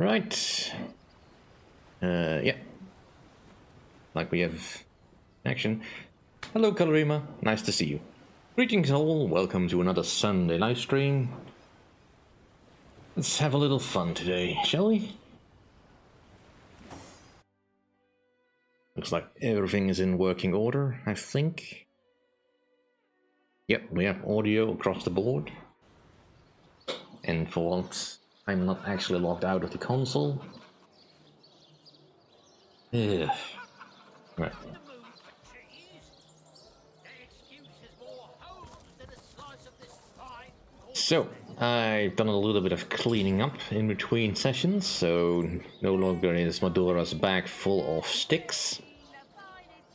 Right. Yeah. Like we have action. Hello, Kalorima. Nice to see you. Greetings all. Welcome to another Sunday live stream. Let's have a little fun today, shall we? Looks like everything is in working order, I think. Yep, we have audio across the board. And for once, I'm not actually logged out of the console. Ugh. Right. So, I've done a little bit of cleaning up in between sessions, so no longer is Madora's bag full of sticks.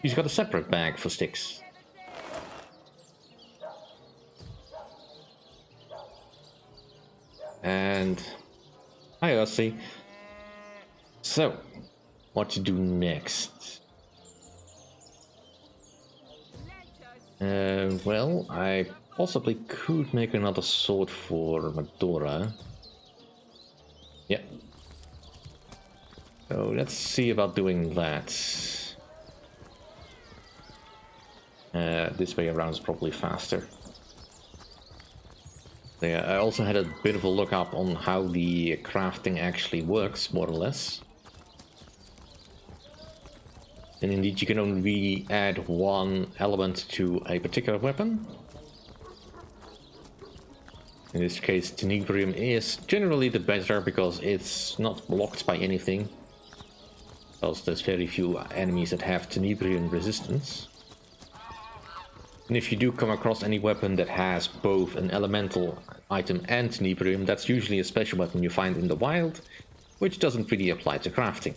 She's got a separate bag for sticks. And hi, Ursi. So, what to do next? Well, I possibly could make another sword for Madora. Yep. So let's see about doing that. This way around is probably faster. Yeah, I also had a bit of a look up on how the crafting actually works, more or less. And indeed, you can only really add one element to a particular weapon. In this case, Tenebrium is generally the better because it's not blocked by anything. Because there's very few enemies that have Tenebrium resistance. And if you do come across any weapon that has both an elemental item and Tenebrium, that's usually a special weapon you find in the wild, which doesn't really apply to crafting.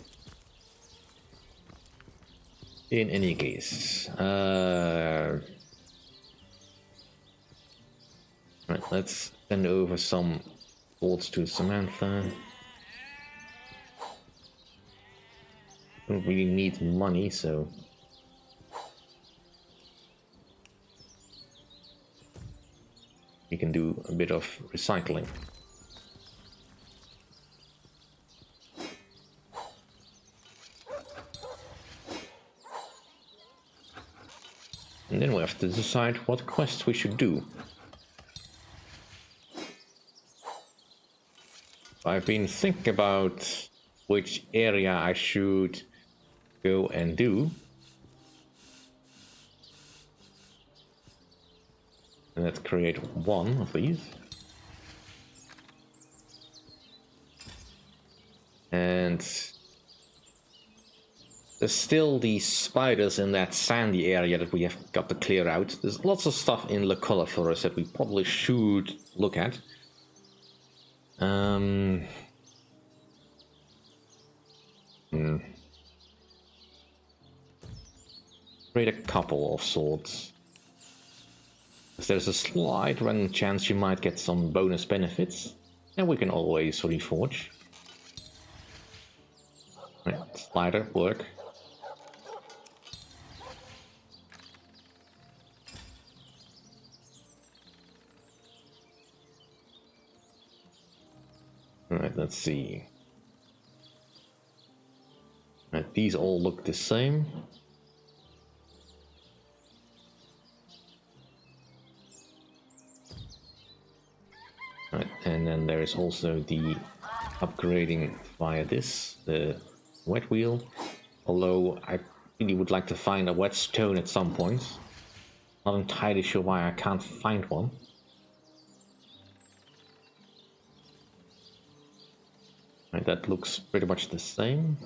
In any case, right, let's send over some thoughts to Samantha. Don't really need money, so we can do a bit of recycling. And then we have to decide what quests we should do. I've been thinking about which area I should go and do. And let's create one of these. And there's still these spiders in that sandy area that we have got to clear out. There's lots of stuff in Luculla Forest that we probably should look at. Create a couple of swords. There's a slight random chance you might get some bonus benefits. And we can always reforge. Right, slider, work. Alright, let's see. Right, these all look the same. Right, and then there is also the upgrading via this, the wet wheel. Although I really would like to find a whetstone at some point. Not entirely sure why I can't find one. Right, that looks pretty much the same.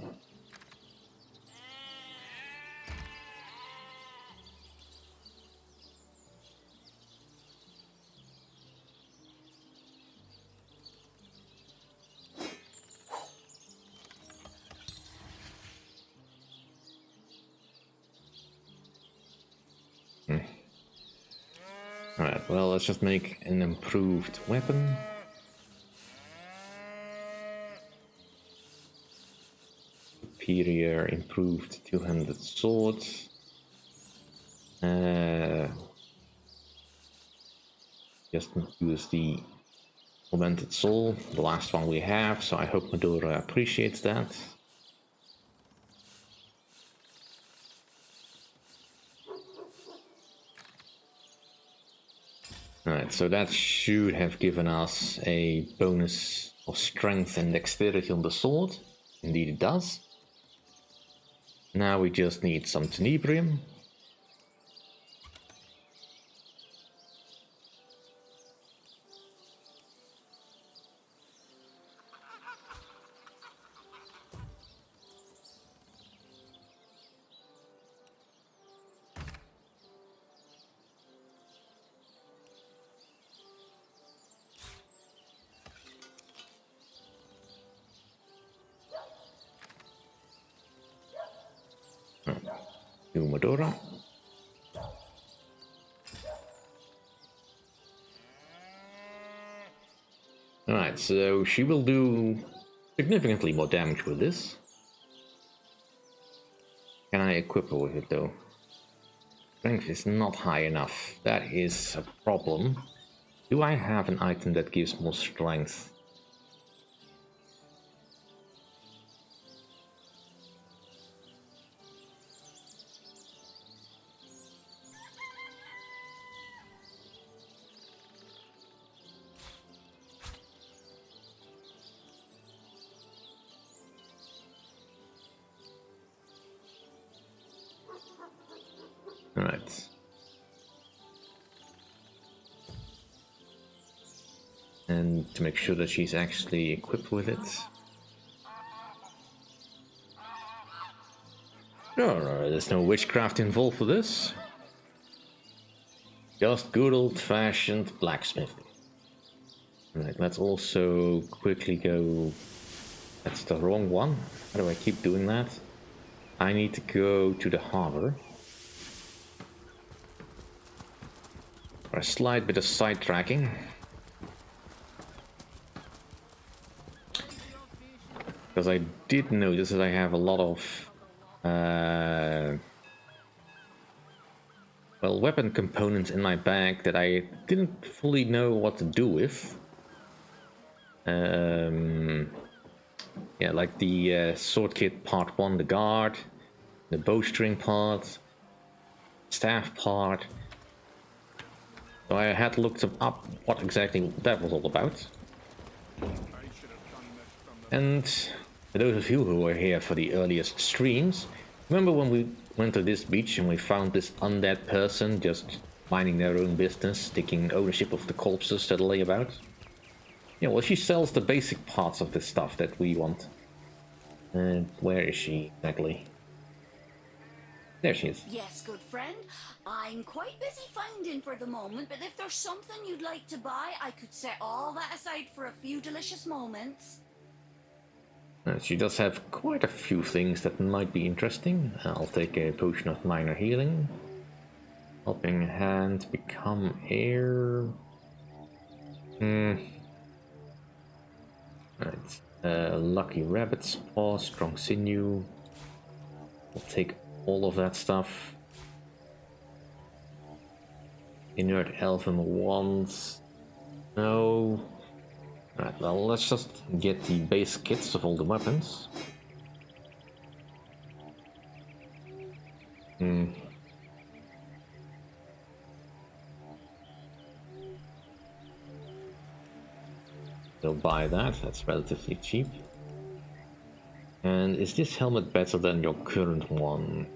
Alright, well, let's just make an improved weapon. Superior, improved two-handed sword. Just use the Tormented Soul, the last one we have, so I hope Medora appreciates that. Alright, so that should have given us a bonus of strength and dexterity on the sword. Indeed it does. Now we just need some tenebrium. To Medora. Alright, so she will do significantly more damage with this. Can I equip her with it though? Strength is not high enough. That is a problem. Do I have an item that gives more strength? Alright. And to make sure that she's actually equipped with it. No, there's no witchcraft involved for this. Just good old-fashioned blacksmithing. Alright, let's also quickly go... That's the wrong one. How do I keep doing that? I need to go to the harbor. For a slight bit of sidetracking. Because I did notice that I have a lot of well, weapon components in my bag that I didn't fully know what to do with. Yeah, like the sword kit part 1, the guard, the bowstring part, staff part. So I had looked up what exactly that was all about. And for those of you who were here for the earliest streams, remember when we went to this beach and we found this undead person just minding their own business, taking ownership of the corpses that lay about? Yeah, well, she sells the basic parts of the stuff that we want. And where is she exactly? There she is. Yes, good friend. I'm quite busy finding for the moment, but if there's something you'd like to buy, I could set all that aside for a few delicious moments. She does have quite a few things that might be interesting. I'll take a potion of minor healing. Helping hand, become air. Right. Lucky rabbit's paw, strong sinew. I'll take all of that stuff. Inert elven wands. No. Right, well, let's just get the base kits of all the weapons. So buy that, that's relatively cheap. And is this helmet better than your current one?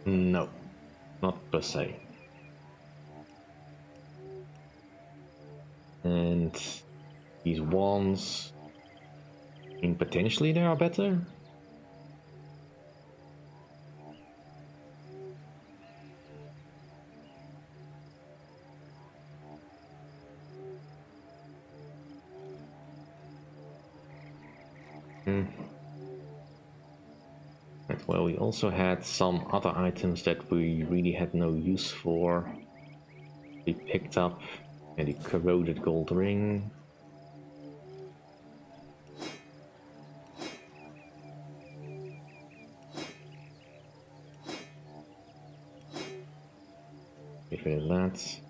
No, not per se. And these wands, I mean, potentially they are better. Right, well, we also had some other items that we really had no use for. We picked up a corroded gold ring. Get rid of that.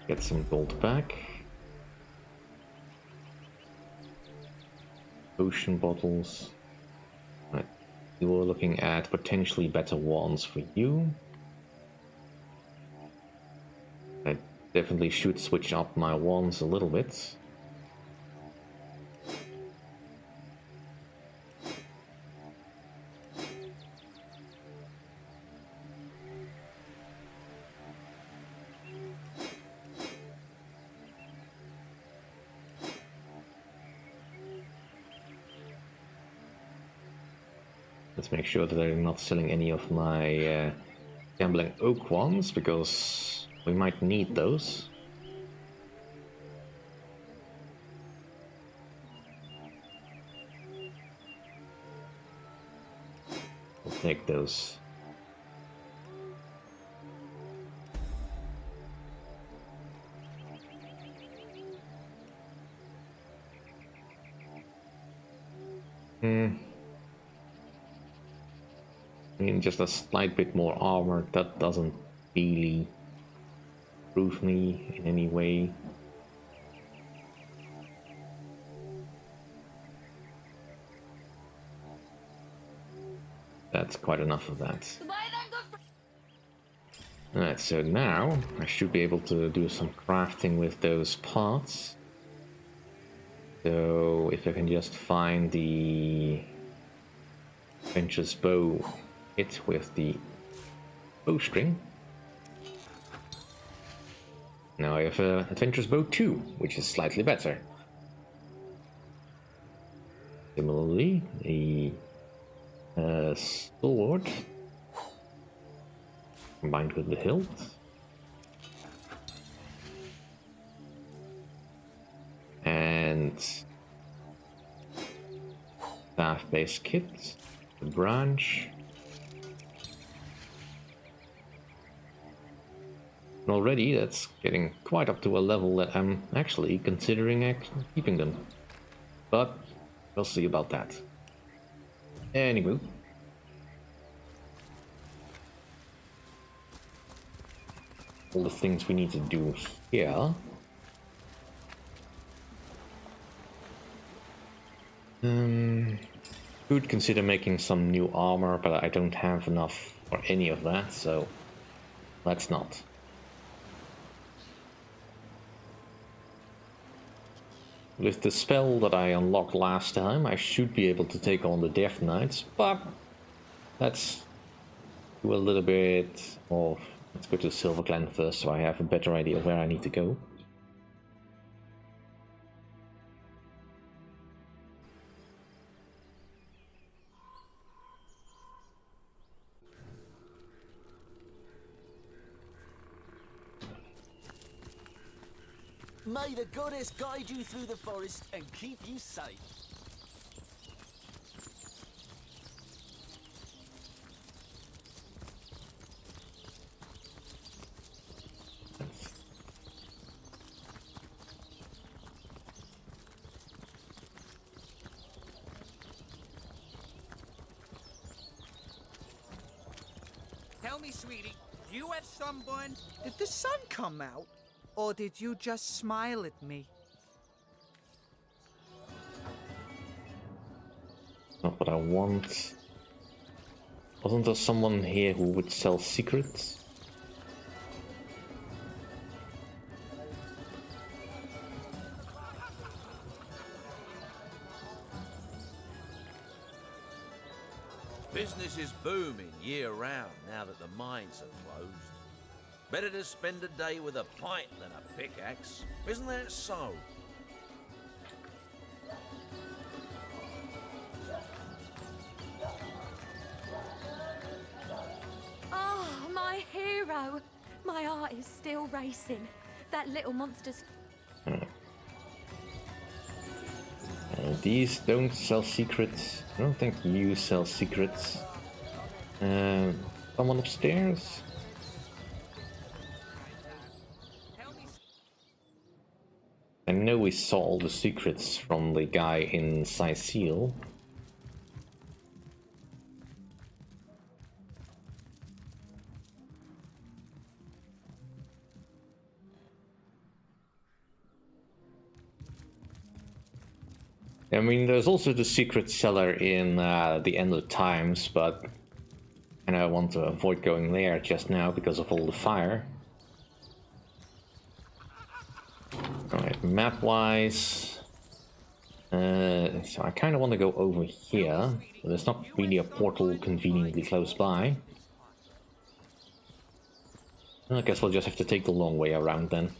Get some gold back. Potion bottles. Right. You're looking at potentially better wands for you. I definitely should switch up my wands a little bit. Let's make sure that I'm not selling any of my gambling oak ones, because we might need those. We'll take those. I mean, just a slight bit more armor, that doesn't really prove me in any way. That's quite enough of that. Alright, so now I should be able to do some crafting with those parts. So if I can just find the adventurous bow hit with the bowstring. Now I have an adventurous bow 2, which is slightly better. Similarly, the sword combined with the hilt. And staff-based kit, the branch. And already that's getting quite up to a level that I'm actually considering keeping them. But we'll see about that. Anyway. All the things we need to do here. Could consider making some new armor, but I don't have enough for any of that, so let's not. With the spell that I unlocked last time, I should be able to take on the Death Knights, but let's do a little bit of... Let's go to Silver Clan first, so I have a better idea of where I need to go. May the goddess guide you through the forest and keep you safe. Tell me, sweetie, do you have sunburn? Did the sun come out? Or did you just smile at me? Not what I want. Wasn't there someone here who would sell secrets? Business is booming year-round now that the mines are closed. Better to spend a day with a pint than a pickaxe. Isn't that so? Oh, my hero! My heart is still racing. That little monster's... These don't sell secrets. I don't think you sell secrets. Someone upstairs? I know we saw all the secrets from the guy in Sicile. I mean, there's also the secret cellar in the End of Times, but I want to avoid going there just now because of all the fire. Alright, map-wise... so I kind of want to go over here, but there's not really a portal conveniently close by. I guess we'll just have to take the long way around then.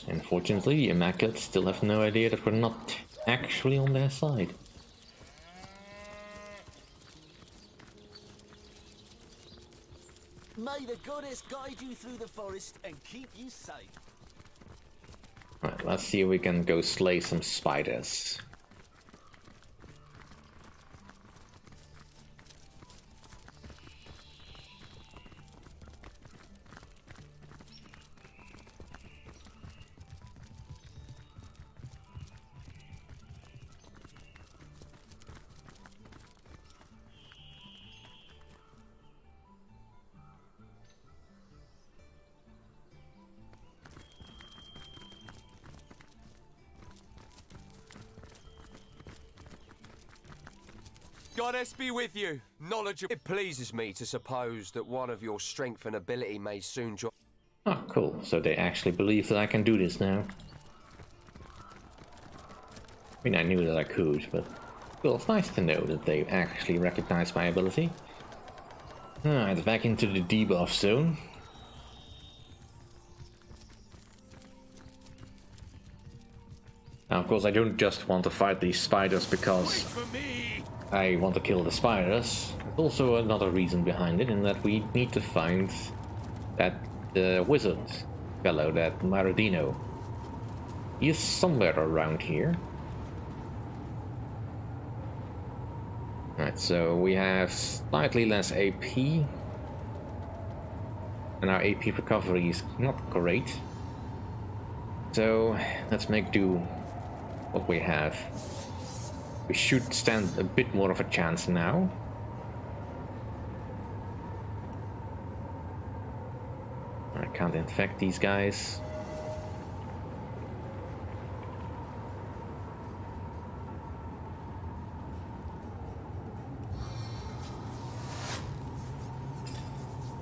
Unfortunately, the Immaculates still have no idea that we're not actually on their side. May the goddess guide you through the forest and keep you safe. Right, let's see if we can go slay some spiders. Goddess be with you. Knowledge of it pleases me to suppose that one of your strength and ability may soon join. Oh, cool. So they actually believe that I can do this now. I mean, I knew that I could, but... Well, it's nice to know that they actually recognize my ability. Alright, back into the debuff zone. Now, of course, I don't just want to fight these spiders because I want to kill the spiders. There's also another reason behind it, in that we need to find that wizard fellow, that Maradino. He is somewhere around here. Alright, so we have slightly less AP. And our AP recovery is not great. So, let's make do what we have. We should stand a bit more of a chance now. I can't infect these guys.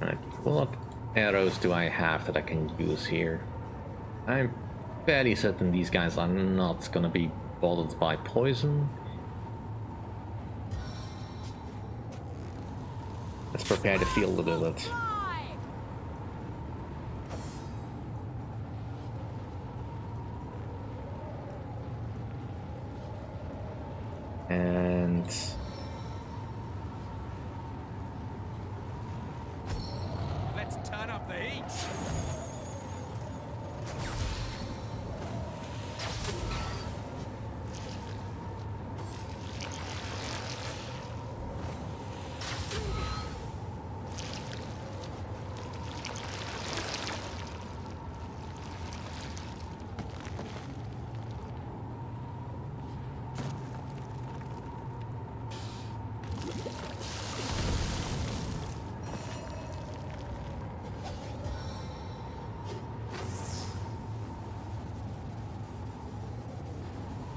Alright, what arrows do I have that I can use here? I'm fairly certain these guys are not gonna be bothered by poison. Let's prepare the field a little bit. And... Let's turn up the heat.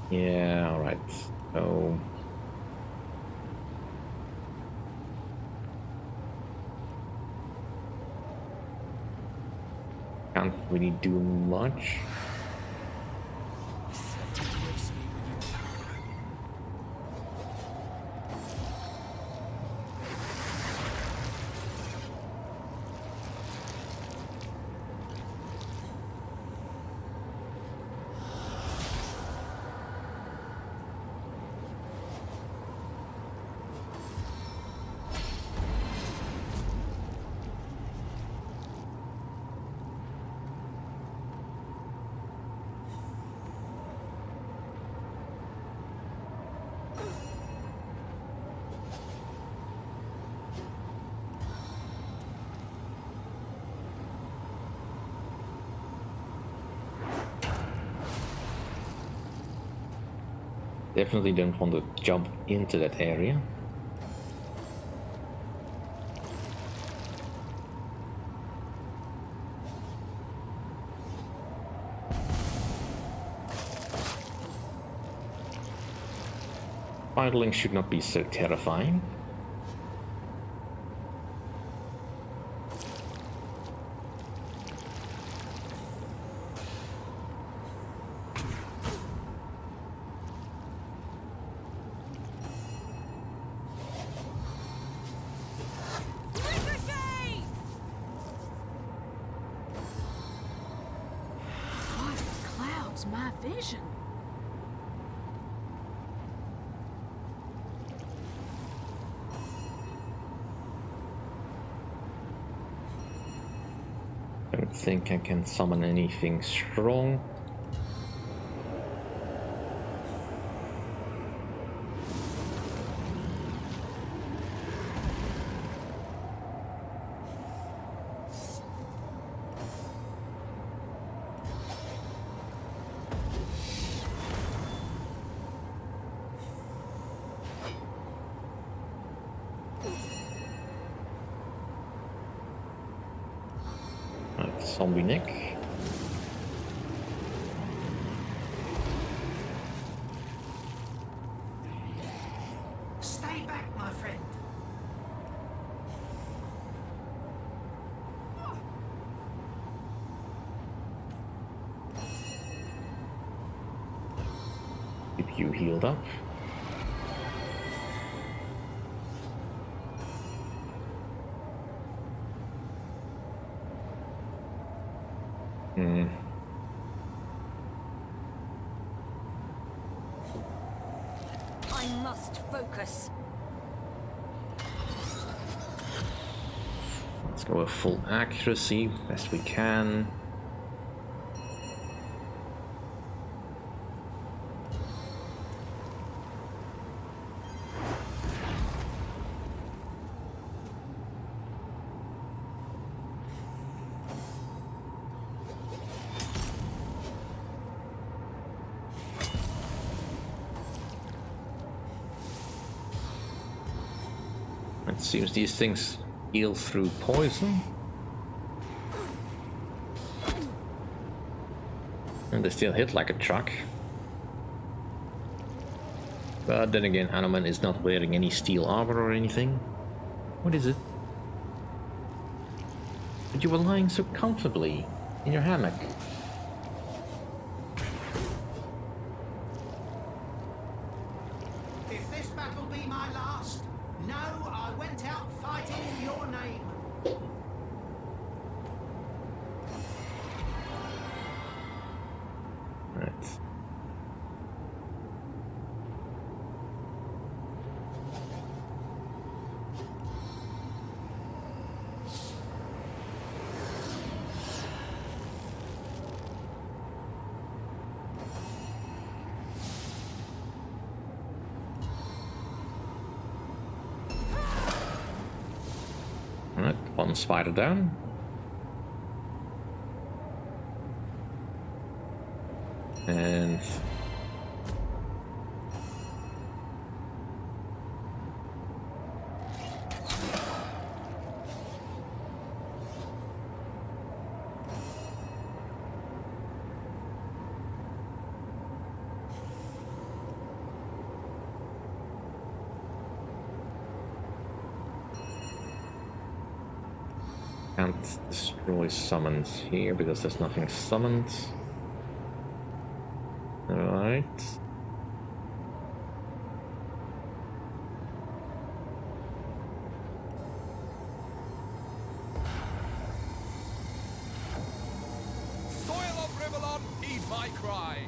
Yeah, alright. So... can't really do much. Definitely don't want to jump into that area. Idling should not be so terrifying. My vision. Don't think I can summon anything strong. Zombie Nick. Stay back, my friend. Keep you healed up. I must focus. Let's go with full accuracy, best we can. It seems these things heal through poison. And they still hit like a truck. But then again, Hanuman is not wearing any steel armor or anything. What is it? But you were lying so comfortably in your hammock. If this battle be my last, no, I went out fighting in your name. Right. Alright, one spider down. And can't destroy summons here because there's nothing summoned. Alright. Soil of Rivalon, heed my cry.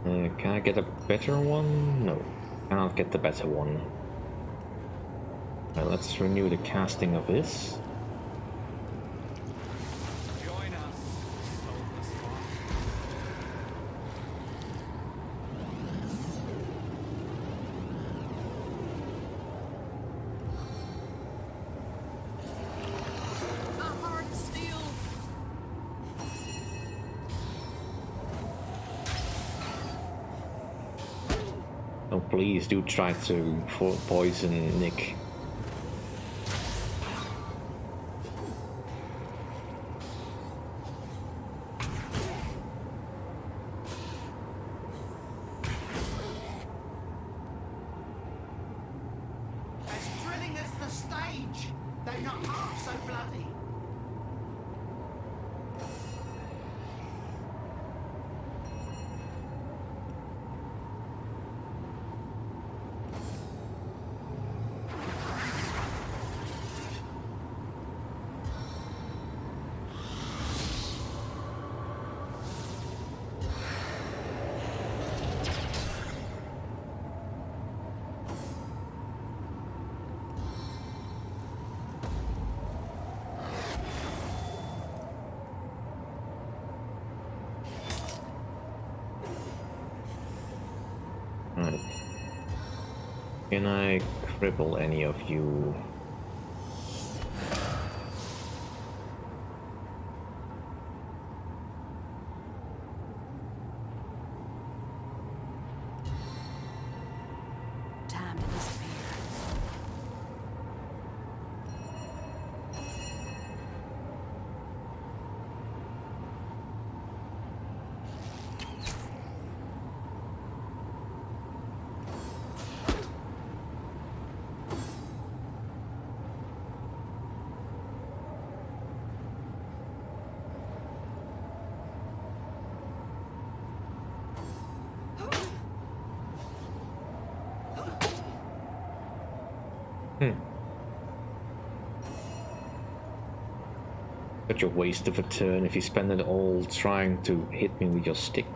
Can I get a better one? No, cannot get the better one. Let's renew the casting of this. Join us, soulless one. A heart of steel. Oh, please do try to poison Nick. As thrilling as the stage, though not half so bloody. Right. Can I cripple any of you? Time to disappear. Such a waste of a turn if you spend it all trying to hit me with your stick.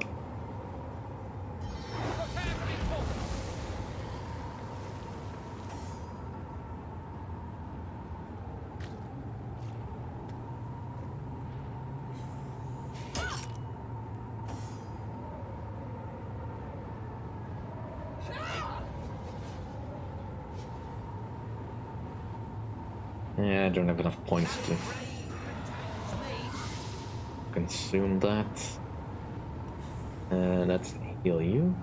Yeah, I don't have enough points to consume that. Let's heal you.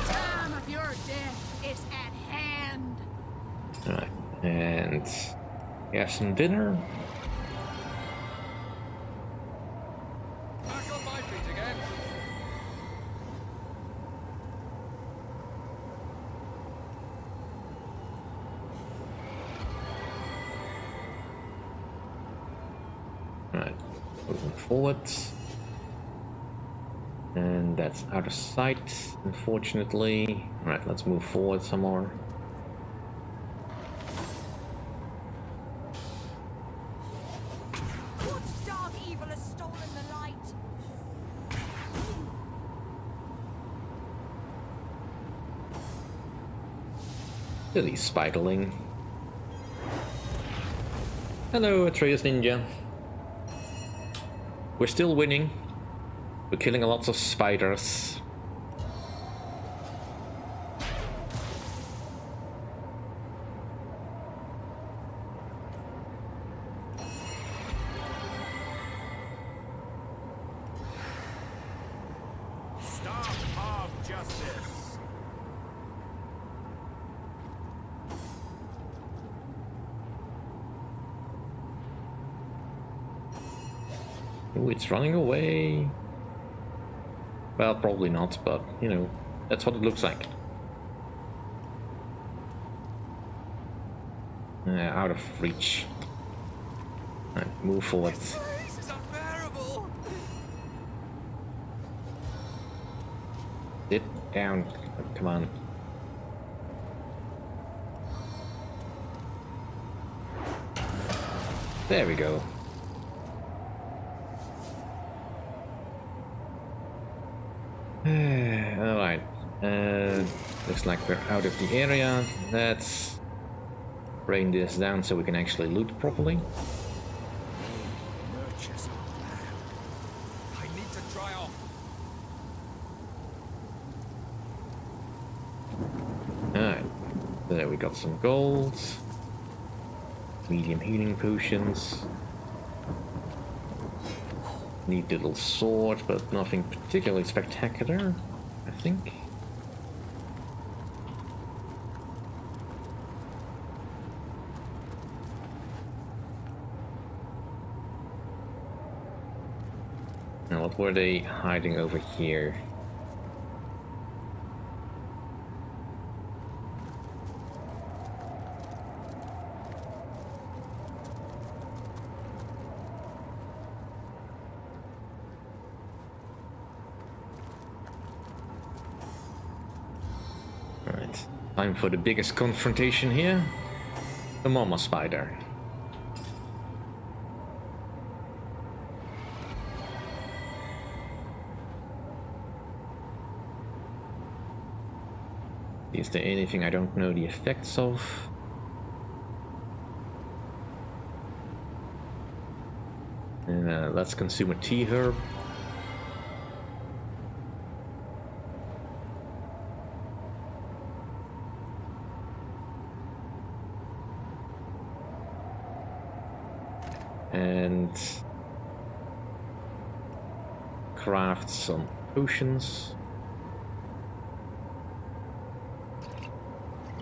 Time of your death is at hand. Alright, and have some dinner. Back on my feet again. Alright, moving forward. And that's out of sight, unfortunately. Alright, let's move forward some more. What dark evil has stolen the light? Silly spiderling. Hello, Atreus Ninja. We're still winning. We're killing lots of spiders. Oh, it's running away. Well, probably not, but, you know, that's what it looks like. Out of reach. Right, move forward. This is unbearable. Sit down. Come on. There we go. Alright. Looks like we're out of the area. Let's bring this down so we can actually loot properly. Nurtures our land. I need to dry off. Alright. There we got some gold. Medium healing potions. Neat little sword, but nothing particularly spectacular, I think. And what were they hiding over here? Alright, time for the biggest confrontation here. The Mama Spider. Is there anything I don't know the effects of? And let's consume a tea herb. And craft some potions.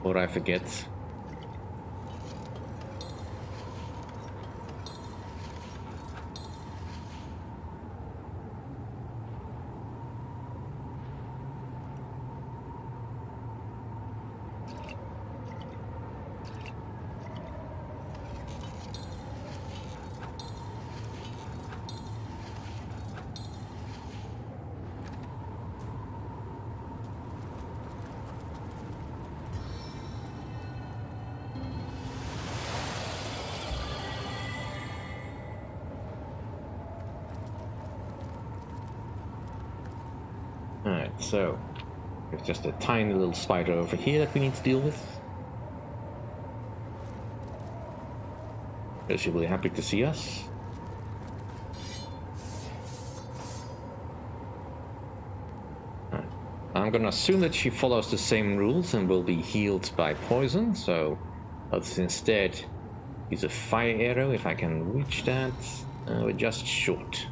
Or I forget. Alright, so there's just a tiny little spider over here that we need to deal with. She'll be happy to see us. Alright. I'm gonna assume that she follows the same rules and will be healed by poison, so let's instead use a fire arrow if I can reach that. We're just short.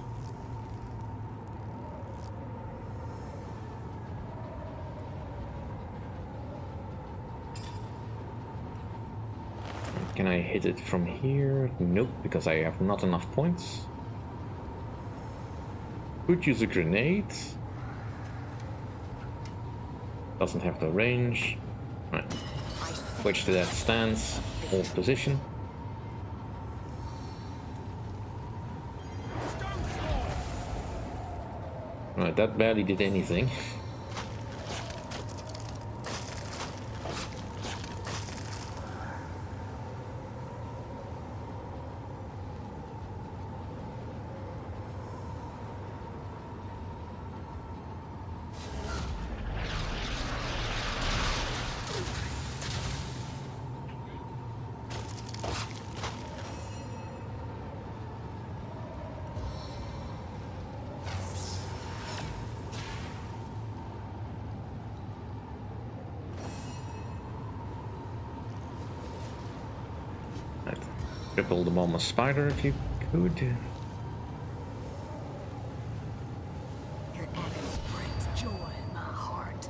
Can I hit it from here? Nope, because I have not enough points. Could use a grenade. Doesn't have the range. Right. Switch to that stance. Hold position. Right, that barely did anything. Cripple the Mama Spider if you could. Your enemy brings joy in my heart.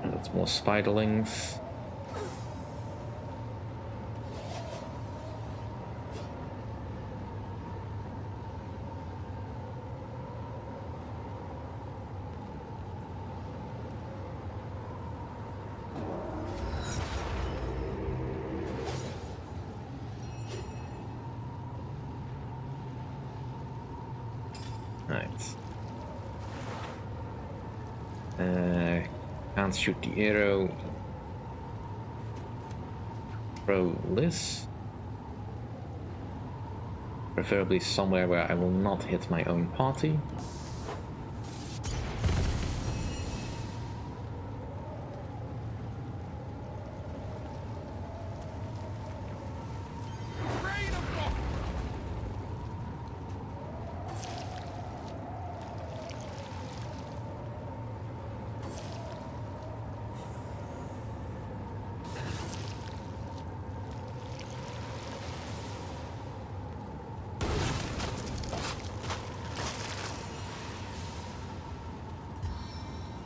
And that's more spiderlings. Right. Can't shoot the arrow. Throw this. Preferably somewhere where I will not hit my own party.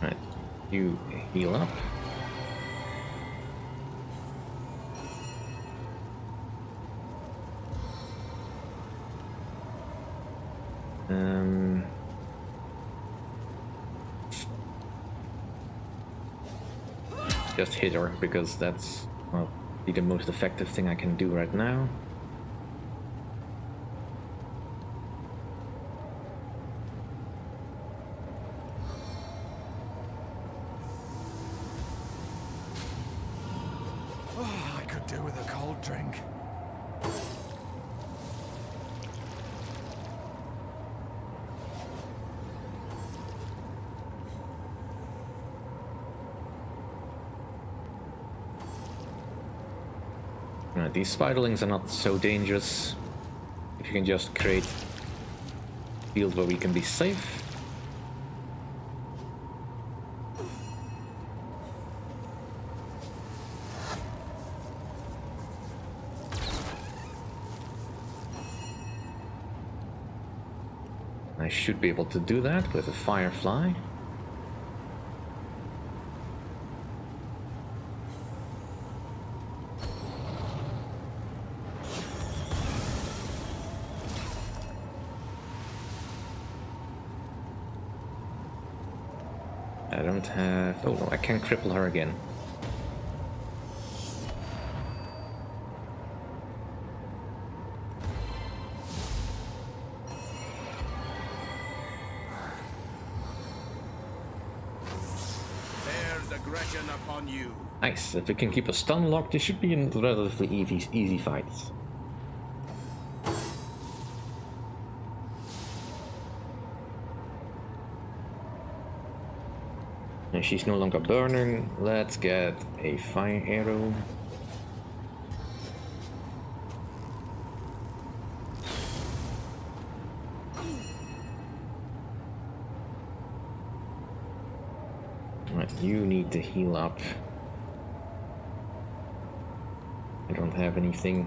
Right, you heal up. Just hit her, because that's, well, be the most effective thing I can do right now. Oh, I could do with a cold drink. These spiderlings are not so dangerous if you can just create a field where we can be safe. I should be able to do that with a firefly. I don't have... oh no, I can cripple her again. There's aggression upon you. Nice, if we can keep a stun lock, this should be a relatively easy fight. And she's no longer burning. Let's get a fire arrow. Right, you need to heal up. I don't have anything.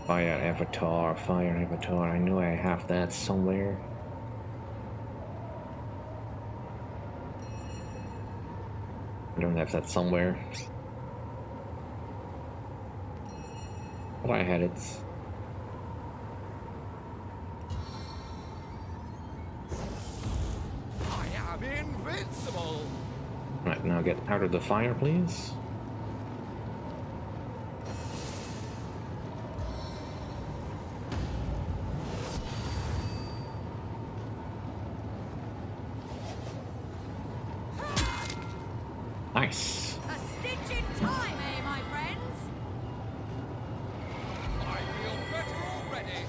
Fire avatar. I know I have that somewhere. I don't have that somewhere. But I had it. I am invincible. Right, now get out of the fire, please. Nice. A stitch in time, eh, my friends? I feel better already.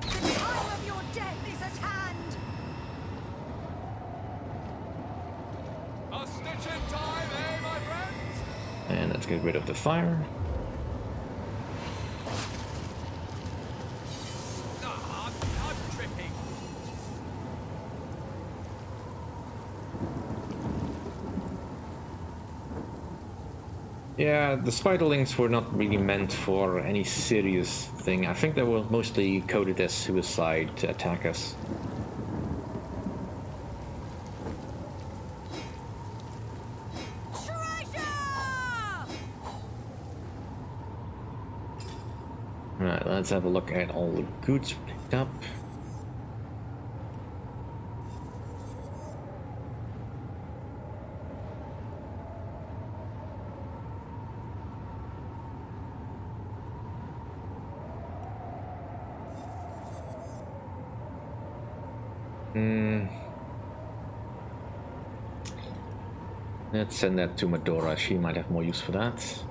The time of your death is at hand. A stitch in time, eh, my friends? And let's get rid of the fire. I'm tripping. Yeah, the spiderlings were not really meant for any serious thing. I think they were mostly coded as suicide to attack us. Alright, let's have a look at all the goods picked up. Let's send that to Medora. She might have more use for that.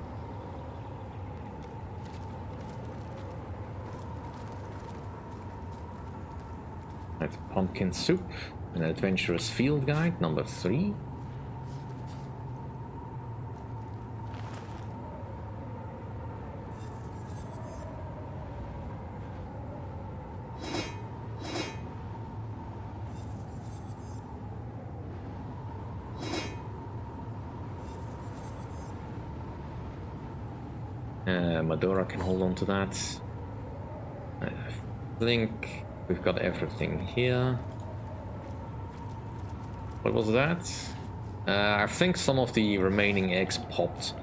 That's pumpkin soup. An adventurous field guide, number 3. Medora can hold on to that. I think we've got everything here. What was that? I think some of the remaining eggs popped.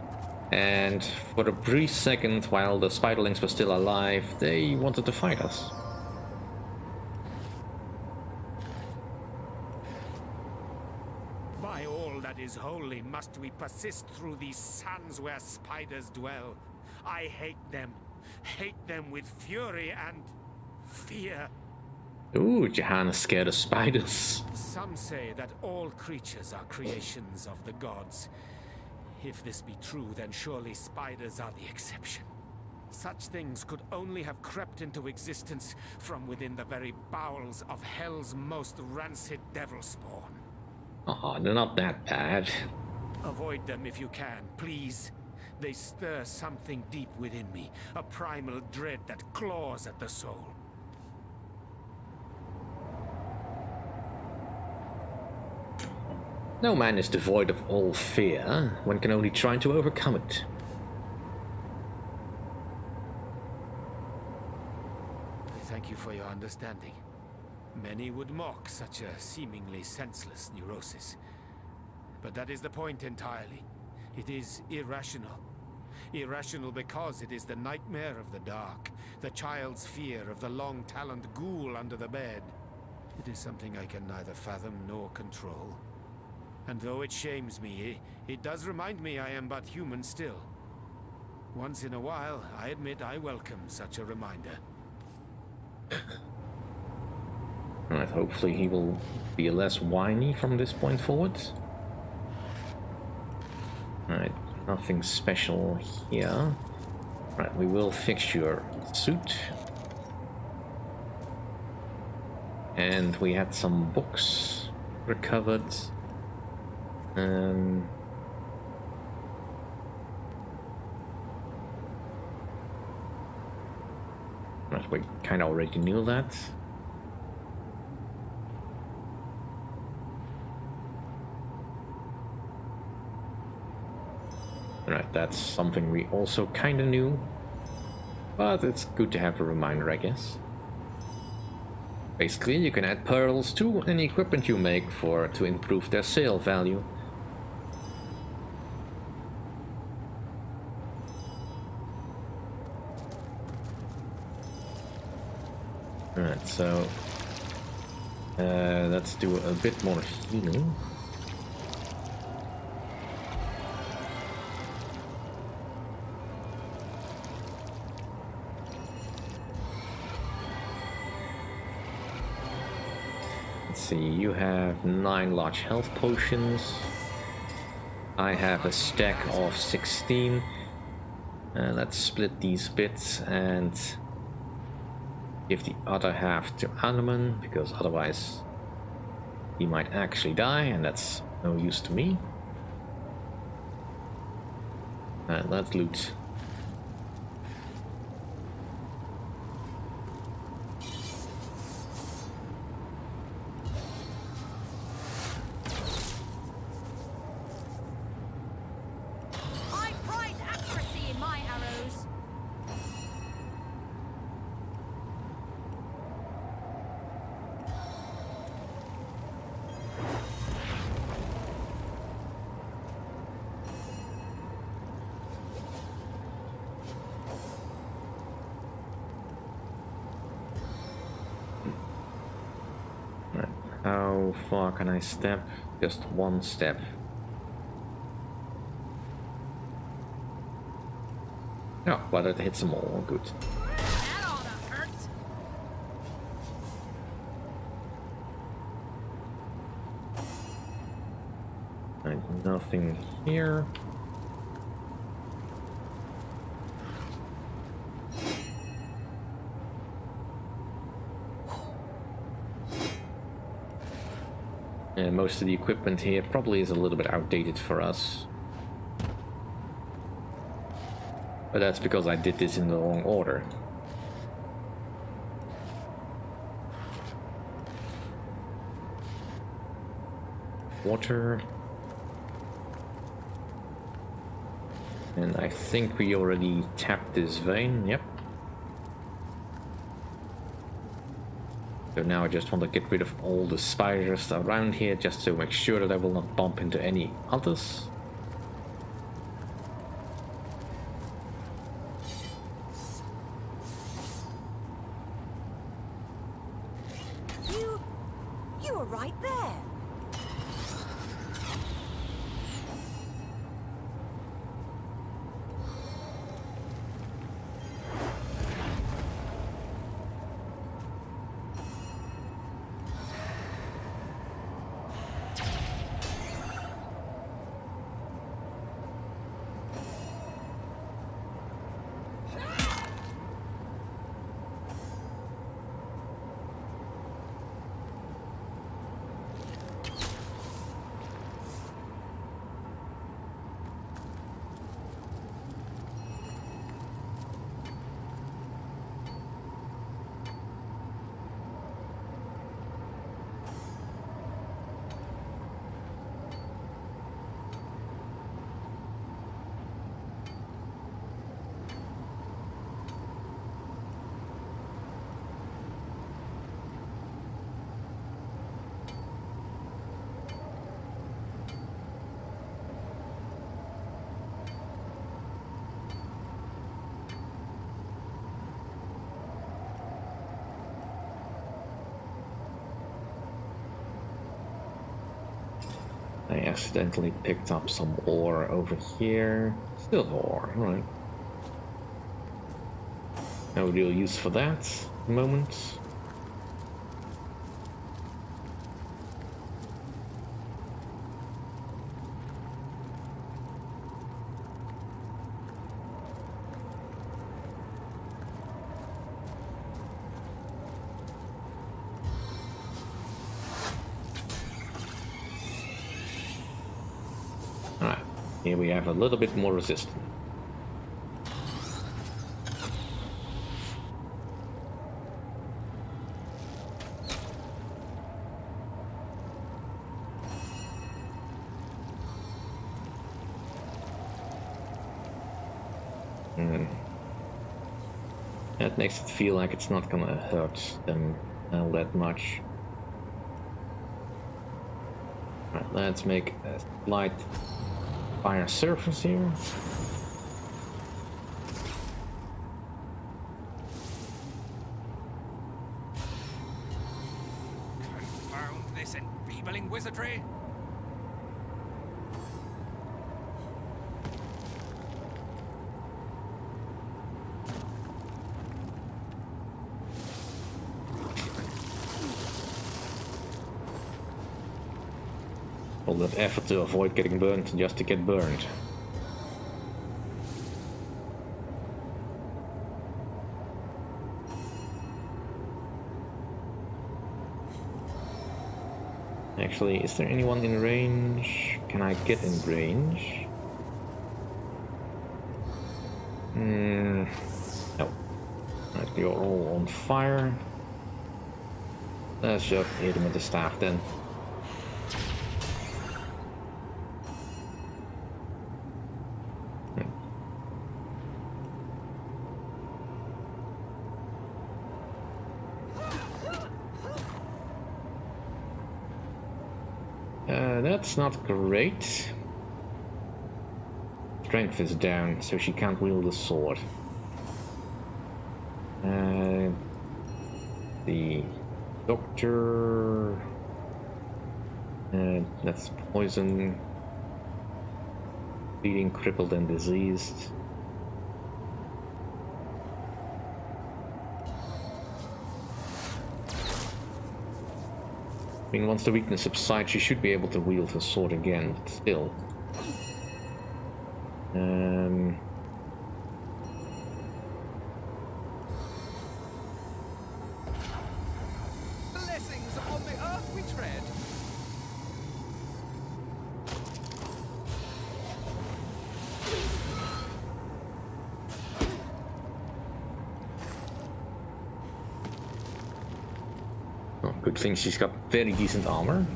And for a brief second, while the spiderlings were still alive, they wanted to fight us. By all that is holy, must we persist through these sands where spiders dwell? I hate them with fury and fear. Ooh, Johanna's scared of spiders. Some say that all creatures are creations of the gods. If this be true, then surely spiders are the exception. Such things could only have crept into existence from within the very bowels of hell's most rancid devil spawn. Oh, they're not that bad. Avoid them if you can, please. They stir something deep within me, a primal dread that claws at the soul. No man is devoid of all fear. One can only try to overcome it. Thank you for your understanding. Many would mock such a seemingly senseless neurosis. But that is the point entirely. It is irrational. Irrational because it is the nightmare of the dark, the child's fear of the long-taloned ghoul under the bed. It is something I can neither fathom nor control. And though it shames me, it does remind me I am but human still. Once in a while, I admit I welcome such a reminder. Alright, hopefully he will be less whiny from this point forward. Alright, nothing special here. Right, we will fix your suit. And we had some books recovered. Right, we kind of already knew that. Right, that's something we also kind of knew, but it's good to have a reminder, I guess. Basically, you can add pearls to any equipment you make to improve their sale value. Alright, so let's do a bit more healing. See, you have 9 large health potions. I have a stack of 16. Let's split these bits and give the other half to Anuman, because otherwise he might actually die, and that's no use to me. Let's loot. How far can I step? Just one step. Oh, but it hits them all. Good. That oughta hurt. nothing here. Most of the equipment here probably is a little bit outdated for us. But that's because I did this in the wrong order. Water. And I think we already tapped this vein, yep. So now I just want to get rid of all the spiders around here just to make sure that I will not bump into any others. You were right there. I accidentally picked up some ore over here. Still ore, alright. No real use for that at the moment. Here we have a little bit more resistance. That makes it feel like it's not gonna hurt them all that much. Right, let's make a slight fire surface here. Confound this enfeebling wizardry! All that effort to avoid getting burned just to get burned. Actually, is there anyone in range? Can I get in range? No. Right, you're all on fire. Let's just hit him with the staff then. That's not great. Strength is down, so she can't wield the sword. The doctor... that's poison. Bleeding, crippled and diseased. I mean, once the weakness subsides, she should be able to wield her sword again, but still. Blessings on the earth we tread. Oh, good thing she's got very decent armor.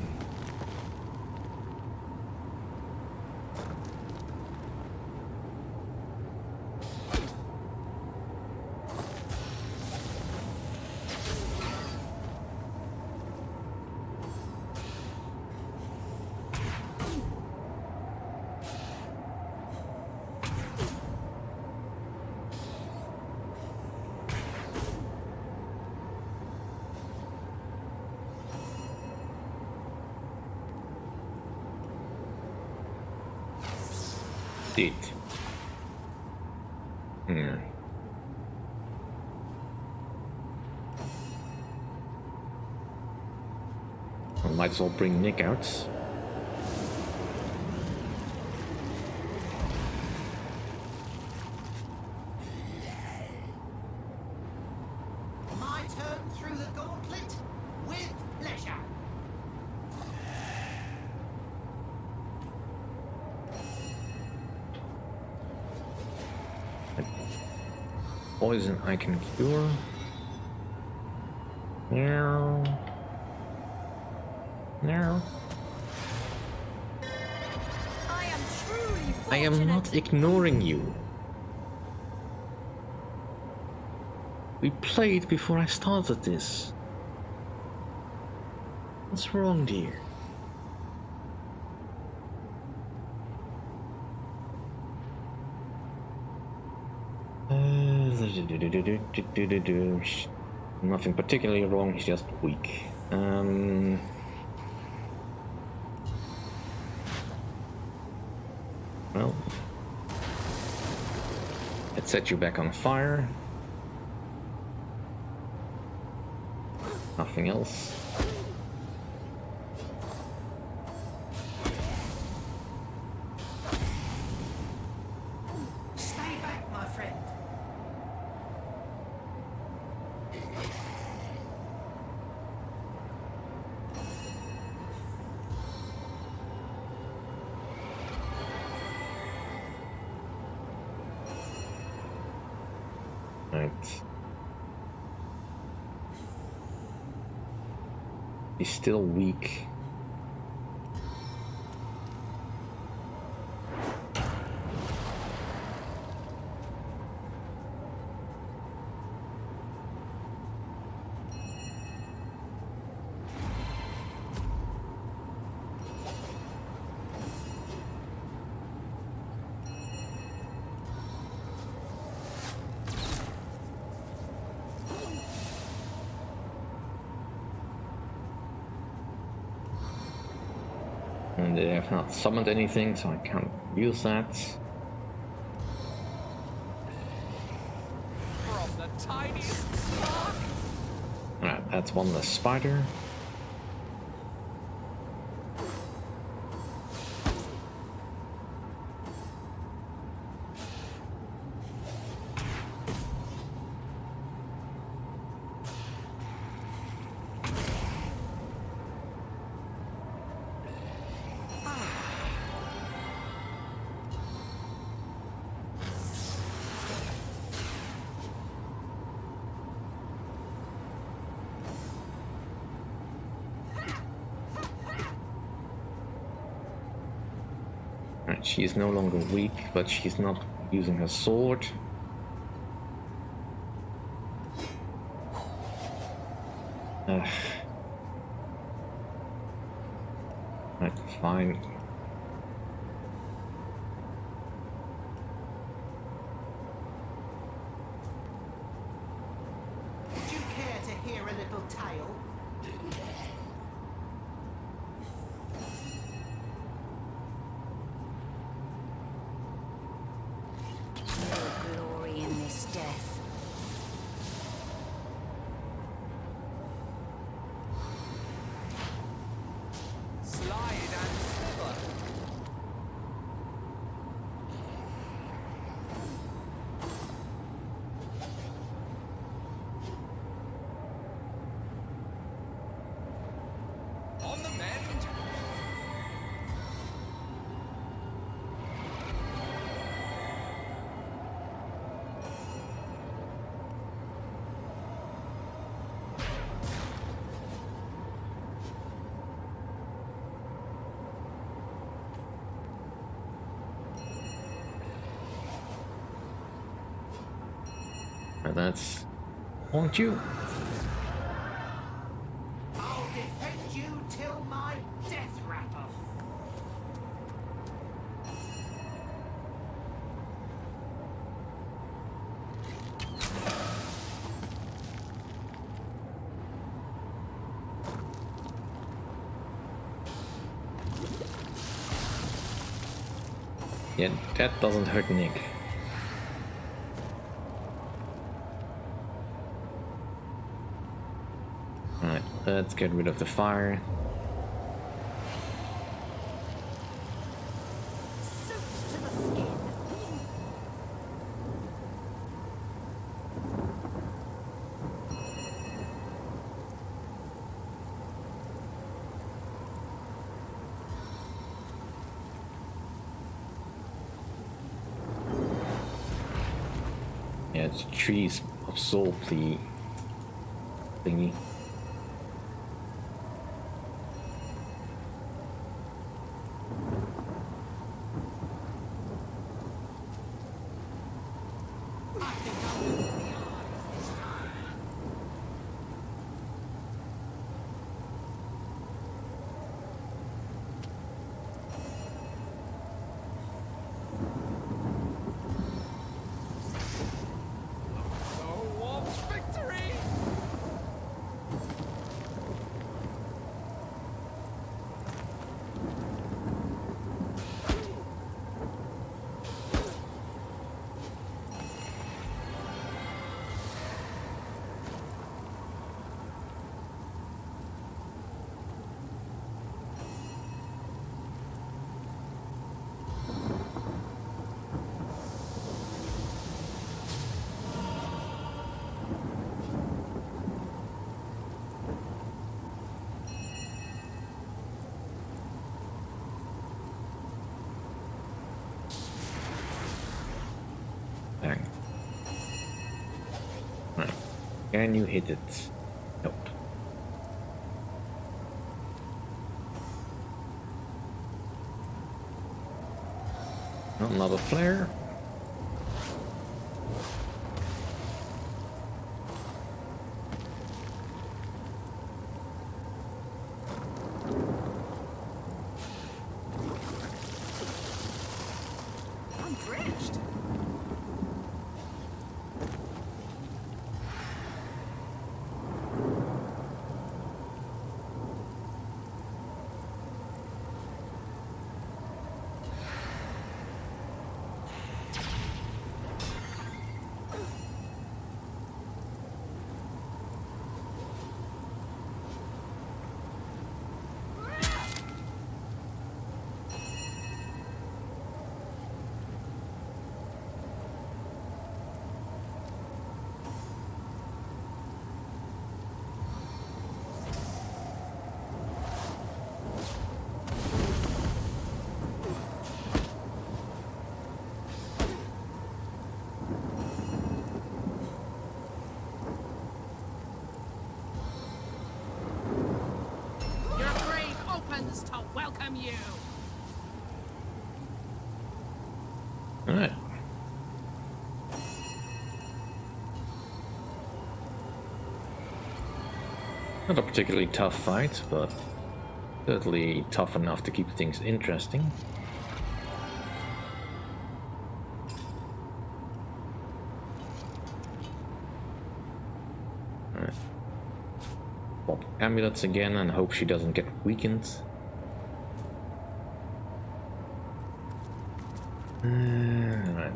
It. I might as well bring Nick out. My turn through the gauntlet with pleasure. Poison I can cure. No. No. I am truly I am not fortunate. ignoring you. We played before I started this. What's wrong, dear? Nothing particularly wrong, he's just weak. Well, let's set you back on fire. Nothing else. Stay back, my friend. Right. He's still weak. And they have not summoned anything, so I can't use that. From the tiniest spark. Alright, that's one less spider. Right, she is no longer weak, but she's not using her sword. Right, fine. Would you care to hear a little tale? No glory in this death. Slide and sliver. And that's on you. I'll defend you till my death rattle. Yeah, that doesn't hurt Nick. Alright, let's get rid of the fire. Soaked to the skin. Yeah, the trees absorb the thingy. So wants victory! Bang. Right. Can you hit it? Nope. Another flare. I'm drenched. Your grave opens to welcome you. Alright. Not a particularly tough fight, but certainly tough enough to keep things interesting. Alright. Pop amulets again and hope she doesn't get weakened. Alright.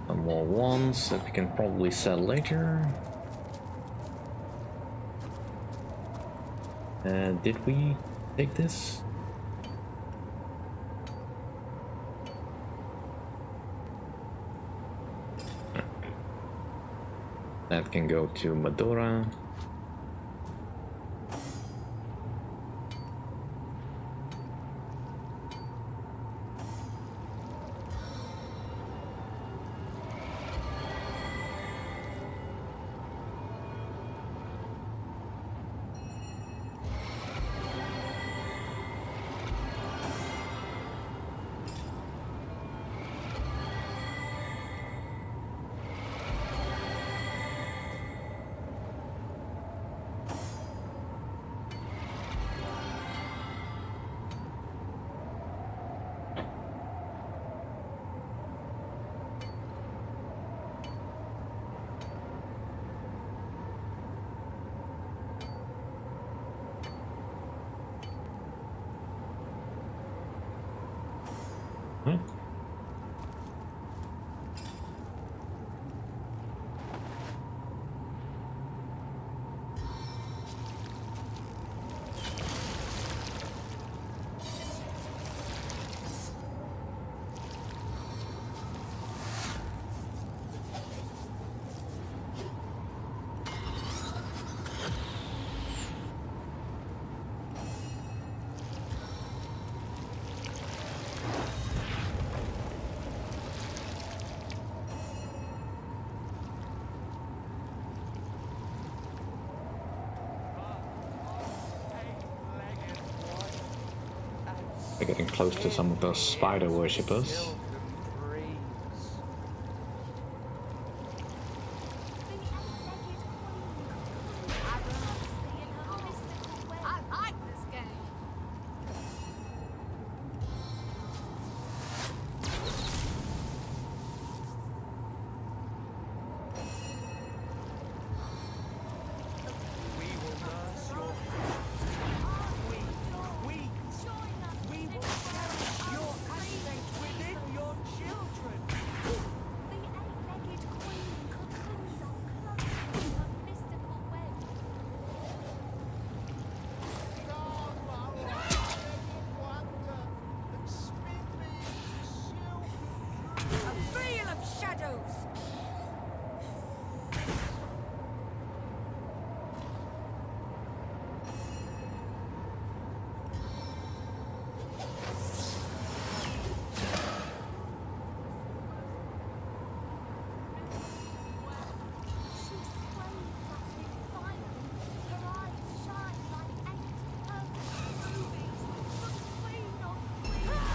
Some more wands that we can probably sell later. Did we take this? That can go to Medora. We're getting close to some of those spider worshippers. I like this game. We will nurse your we will cherish your aspect within your children. The eight-legged queen cocoons us close in her mystical web. A veil of shadows. She swathes us in fire. Her eyes shine like eight perfect rubies. The queen of queens.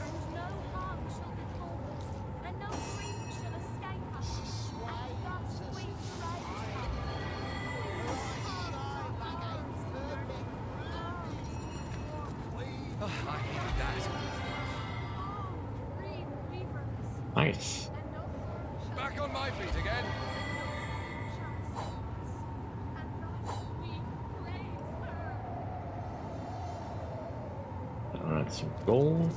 And no harm shall befall us, and no grief shall escape us. And thus we praise her. I hate that. Green weavers, Nice. and no harm shall Back on my feet again. and thus we praise her. Alright, some gold.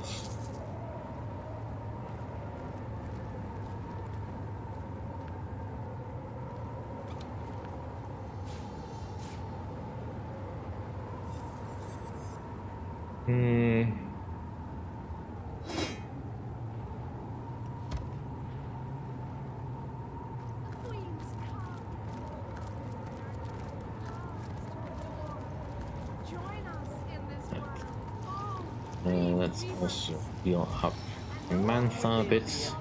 Queens come. Join us in this world. Oh, Let's also heal up Mantha a bit.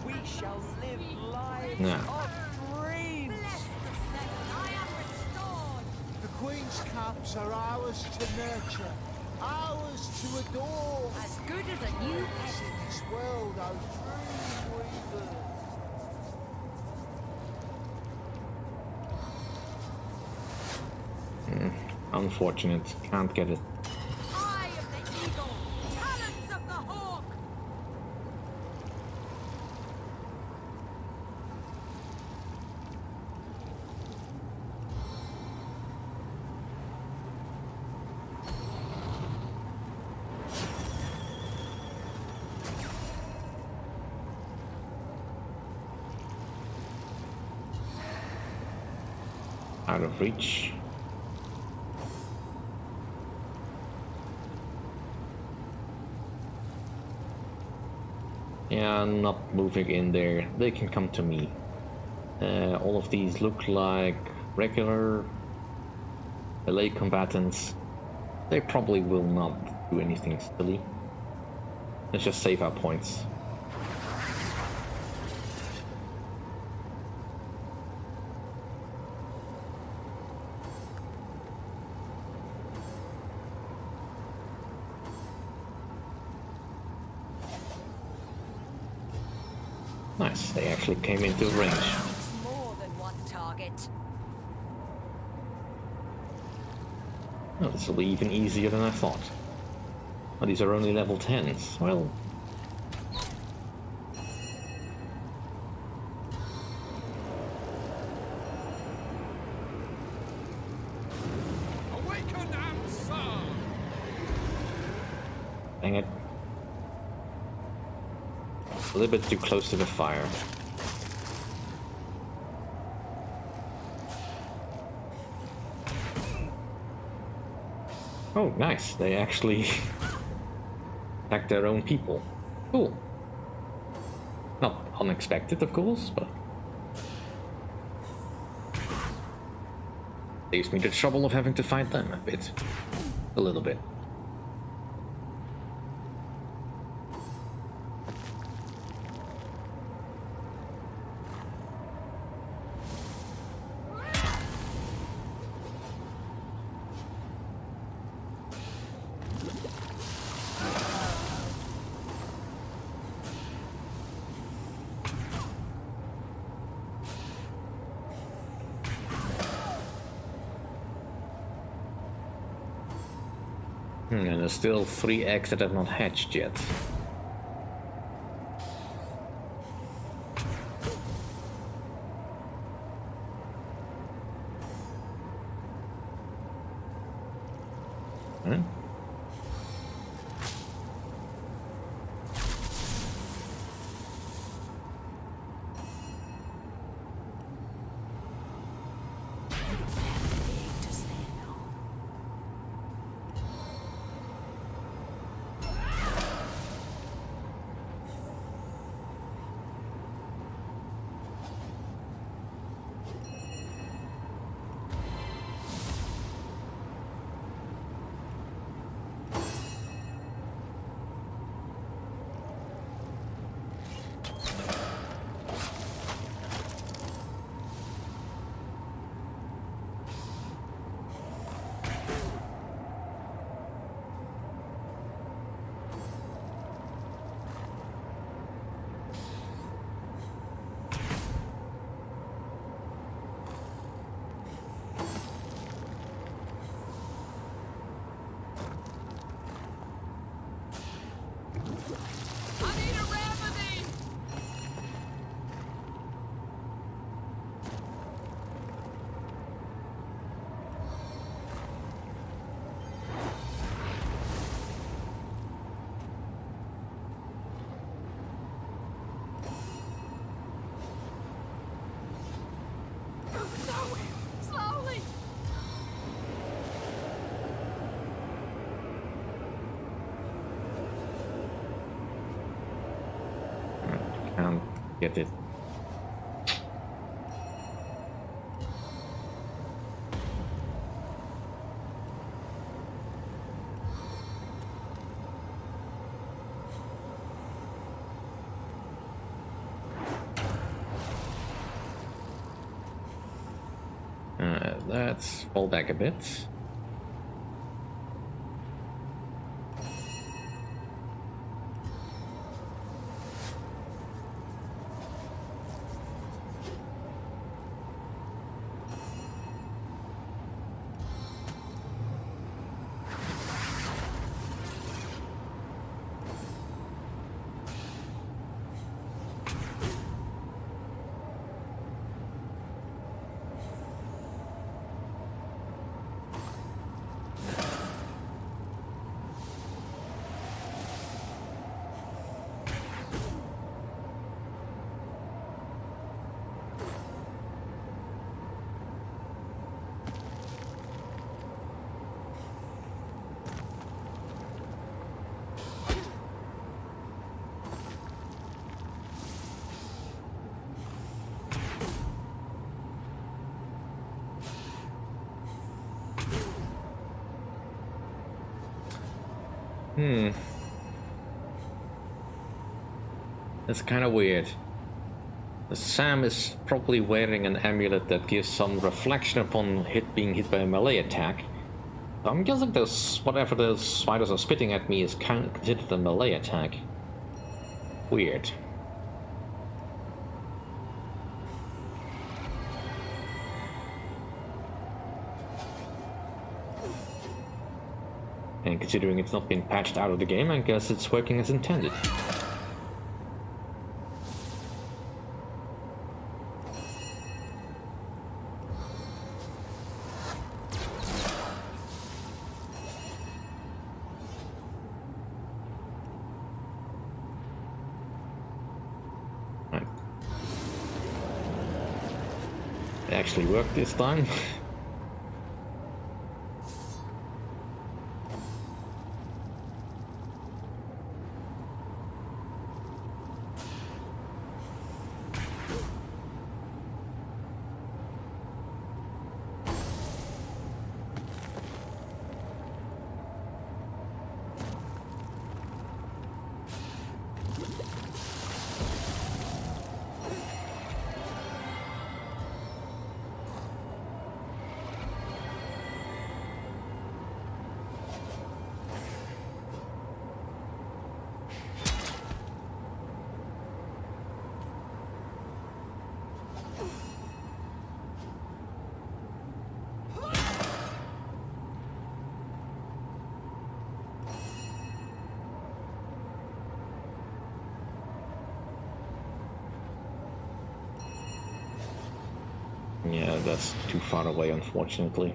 We shall live lives Yeah. of dreams. Bless the seven. I am restored. The Queen's cups are ours to nurture, ours to adore. As good as a new pet. In this world, oh dream weaver. Unfortunate, can't get it. Eye of the eagle. Talons of the hawk. Out of reach. Yeah, I'm not moving in there. They can come to me. All of these look like regular melee combatants. They probably will not do anything silly. Let's just save our points. Nice, they actually came into range. It's more than one target. Oh, this will be even easier than I thought. Oh, these are only level 10s. Well, Awaken and serve. dang it. A little bit too close to the fire. Oh, nice. They actually attack their own people. Cool. Not unexpected, of course, but saves me the trouble of having to fight them a bit. A little bit. And there's still 3 eggs that have not hatched yet. Huh? I need a remedy! No! Slowly! Can't get it. Let's fall back a bit. That's kind of weird. Sam is probably wearing an amulet that gives some reflection upon being hit by a melee attack. So I'm guessing those whatever those spiders are spitting at me is considered a melee attack. Weird. And considering it's not been patched out of the game, I guess it's working as intended. It actually worked this time. Yeah, that's too far away, unfortunately.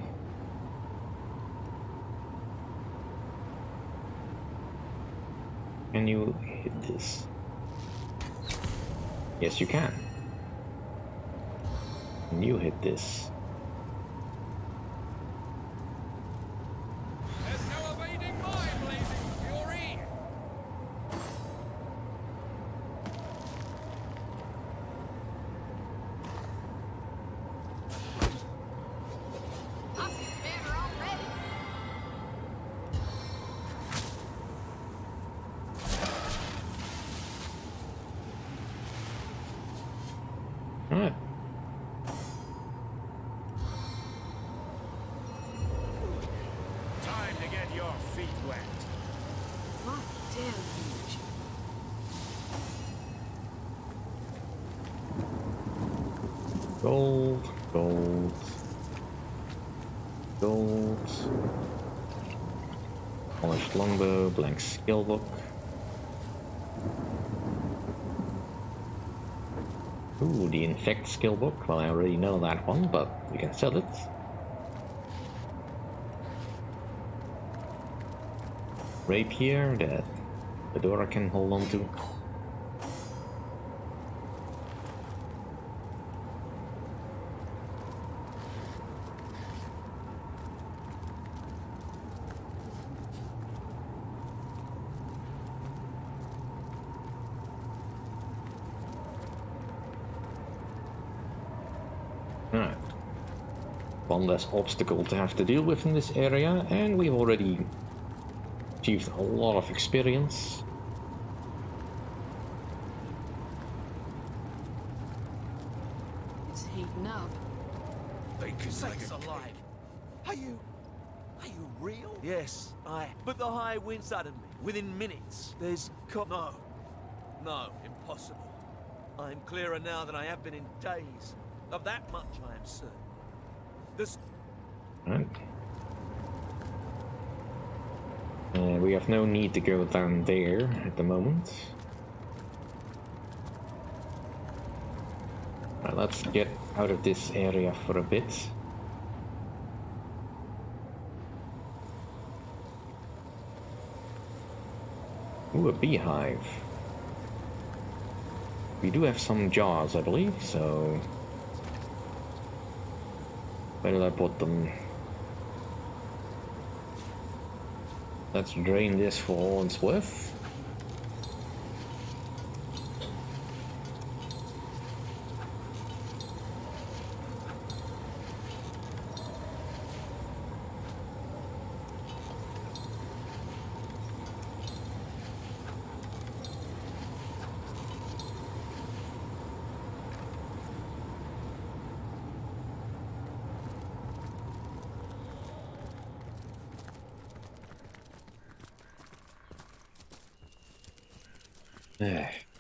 Can you hit this? Yes, you can. Can you hit this? There's no evading my blazing fury! I feel better already. Alright. Time to get your feet wet. My deluge. Gold, gold, gold. Polished longbow, blank skill book. Ooh, the infect skill book. Well, I already know that one, but we can sell it. Rapier that Fedora can hold on to. Alright. One less obstacle to have to deal with in this area, and we've already achieved a lot of experience. It's heating up. Sakes alive! Are you real? Yes, but the high wind suddenly, within minutes. There's No, impossible. I'm clearer now than I have been in days. Of that much I am certain. This Right. We have no need to go down there at the moment. Right, let's get out of this area for a bit. Ooh, a beehive. We do have some jars, I believe, so... Where did I put them? Let's drain this for all it's worth.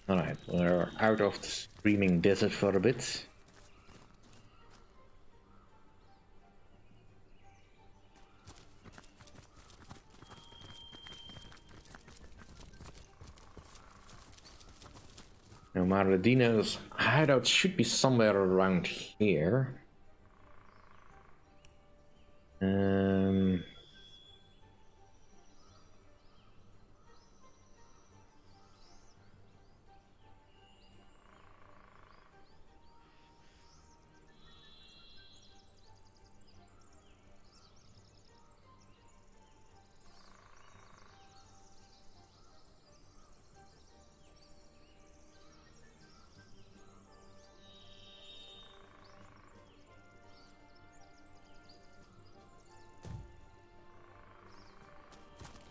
Alright, we're out of the screaming desert for a bit. Now Maradino's hideout should be somewhere around here.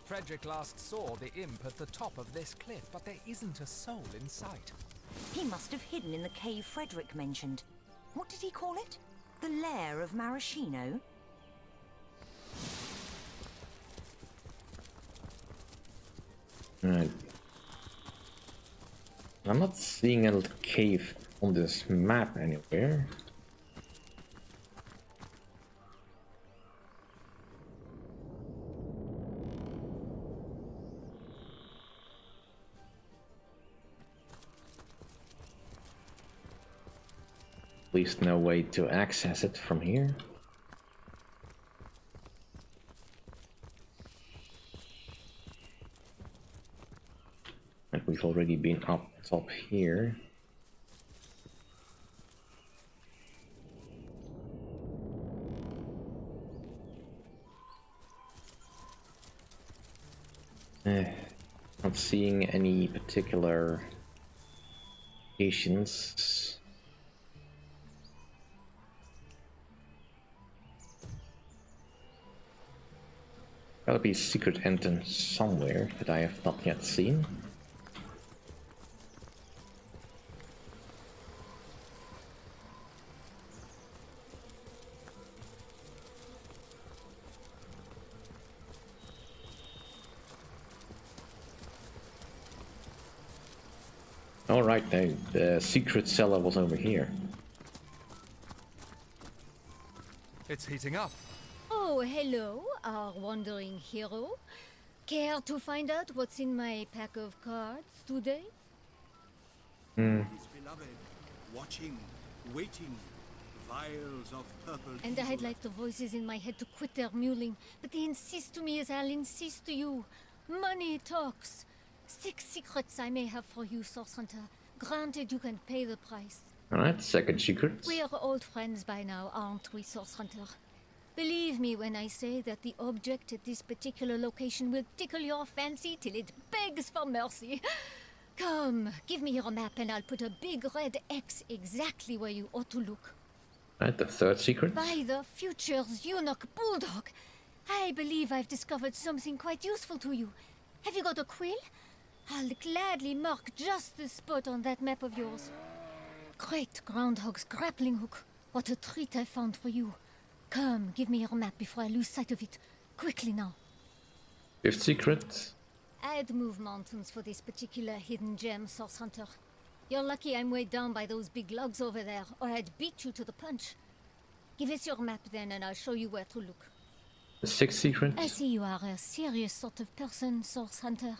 Frederick last saw the imp at the top of this cliff, but there isn't a soul in sight. He must have hidden in the cave Frederick mentioned. What did he call it? The lair of Maraschino? Right. I'm not seeing a cave on this map anywhere. At least no way to access it from here. And we've already been up top here. Not seeing any particular locations. Gotta be a secret entrance somewhere that I have not yet seen. Alright, the secret cellar was over here. It's heating up. Oh, hello, our wandering hero. Care to find out what's in my pack of cards today? His beloved, watching, waiting, vials of purple. And I'd like the voices in my head to quit their mewling, but they insist to me as I'll insist to you. Money talks. 6 secrets I may have for you, Source Hunter. Granted, you can pay the price. Alright, second secret. We're old friends by now, aren't we, Source Hunter? Believe me when I say that the object at this particular location will tickle your fancy till it begs for mercy. Come, give me your map and I'll put a big red X exactly where you ought to look. Right, the third secret. By the future's eunuch bulldog, I believe I've discovered something quite useful to you. Have you got a quill? I'll gladly mark just the spot on that map of yours. Great groundhog's grappling hook. What a treat I found for you. Come, give me your map before I lose sight of it. Quickly now. Fifth secret. I'd move mountains for this particular hidden gem, Source Hunter. You're lucky I'm weighed down by those big logs over there, or I'd beat you to the punch. Give us your map then, and I'll show you where to look. The sixth secret. I see you are a serious sort of person, Source Hunter.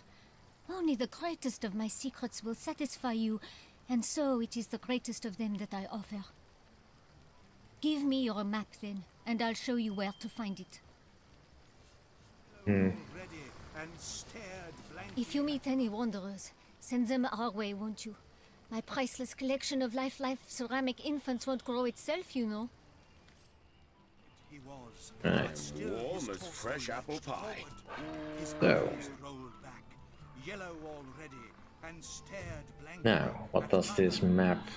Only the greatest of my secrets will satisfy you, and so it is the greatest of them that I offer. Give me your map then, and I'll show you where to find it. If you meet any wanderers, send them our way, won't you? My priceless collection of life ceramic infants won't grow itself, you know. He was Right. warm as fresh apple pie. His So. eyes rolled back, yellow already, and stared blankly. Now, what does this map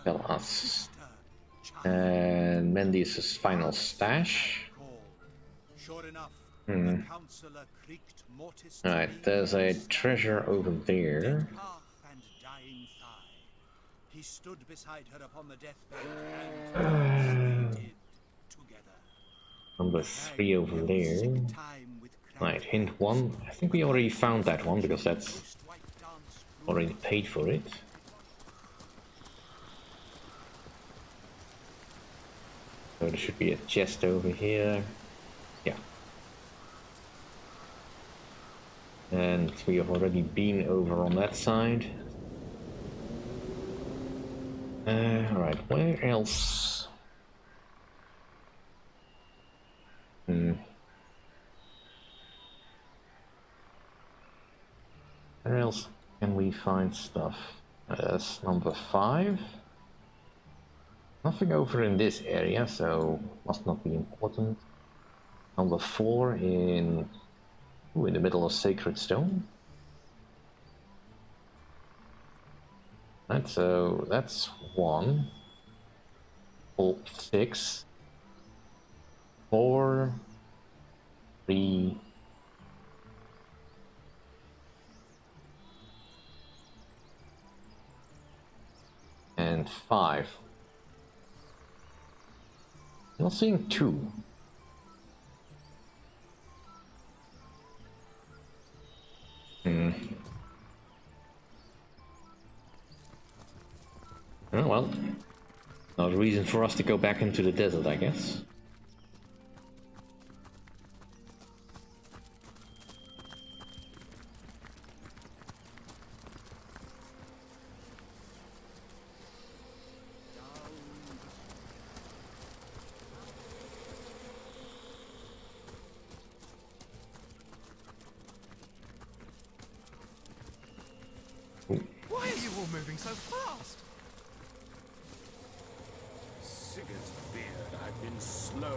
tell us? And Mendes' final stash. Sure enough, the counselor creaked mortis. Alright, there's a treasure over there. Path and dying thigh. He stood beside her upon the deathbed and they did together. Number 3 over there. Right, hint 1. I think we already found that one because that's already paid for it. So there should be a chest over here. Yeah. And we have already been over on that side. Alright, where else? Where else can we find stuff? That's number 5. Nothing over in this area, so must not be important. Number 4 in the middle of Sacred Stone. Right, so that's 1. 6. 4. 3. And 5. Not seeing 2. Oh well. Not a reason for us to go back into the desert, I guess. Why are you all moving so fast? Sigurd's beard, I've been slowed.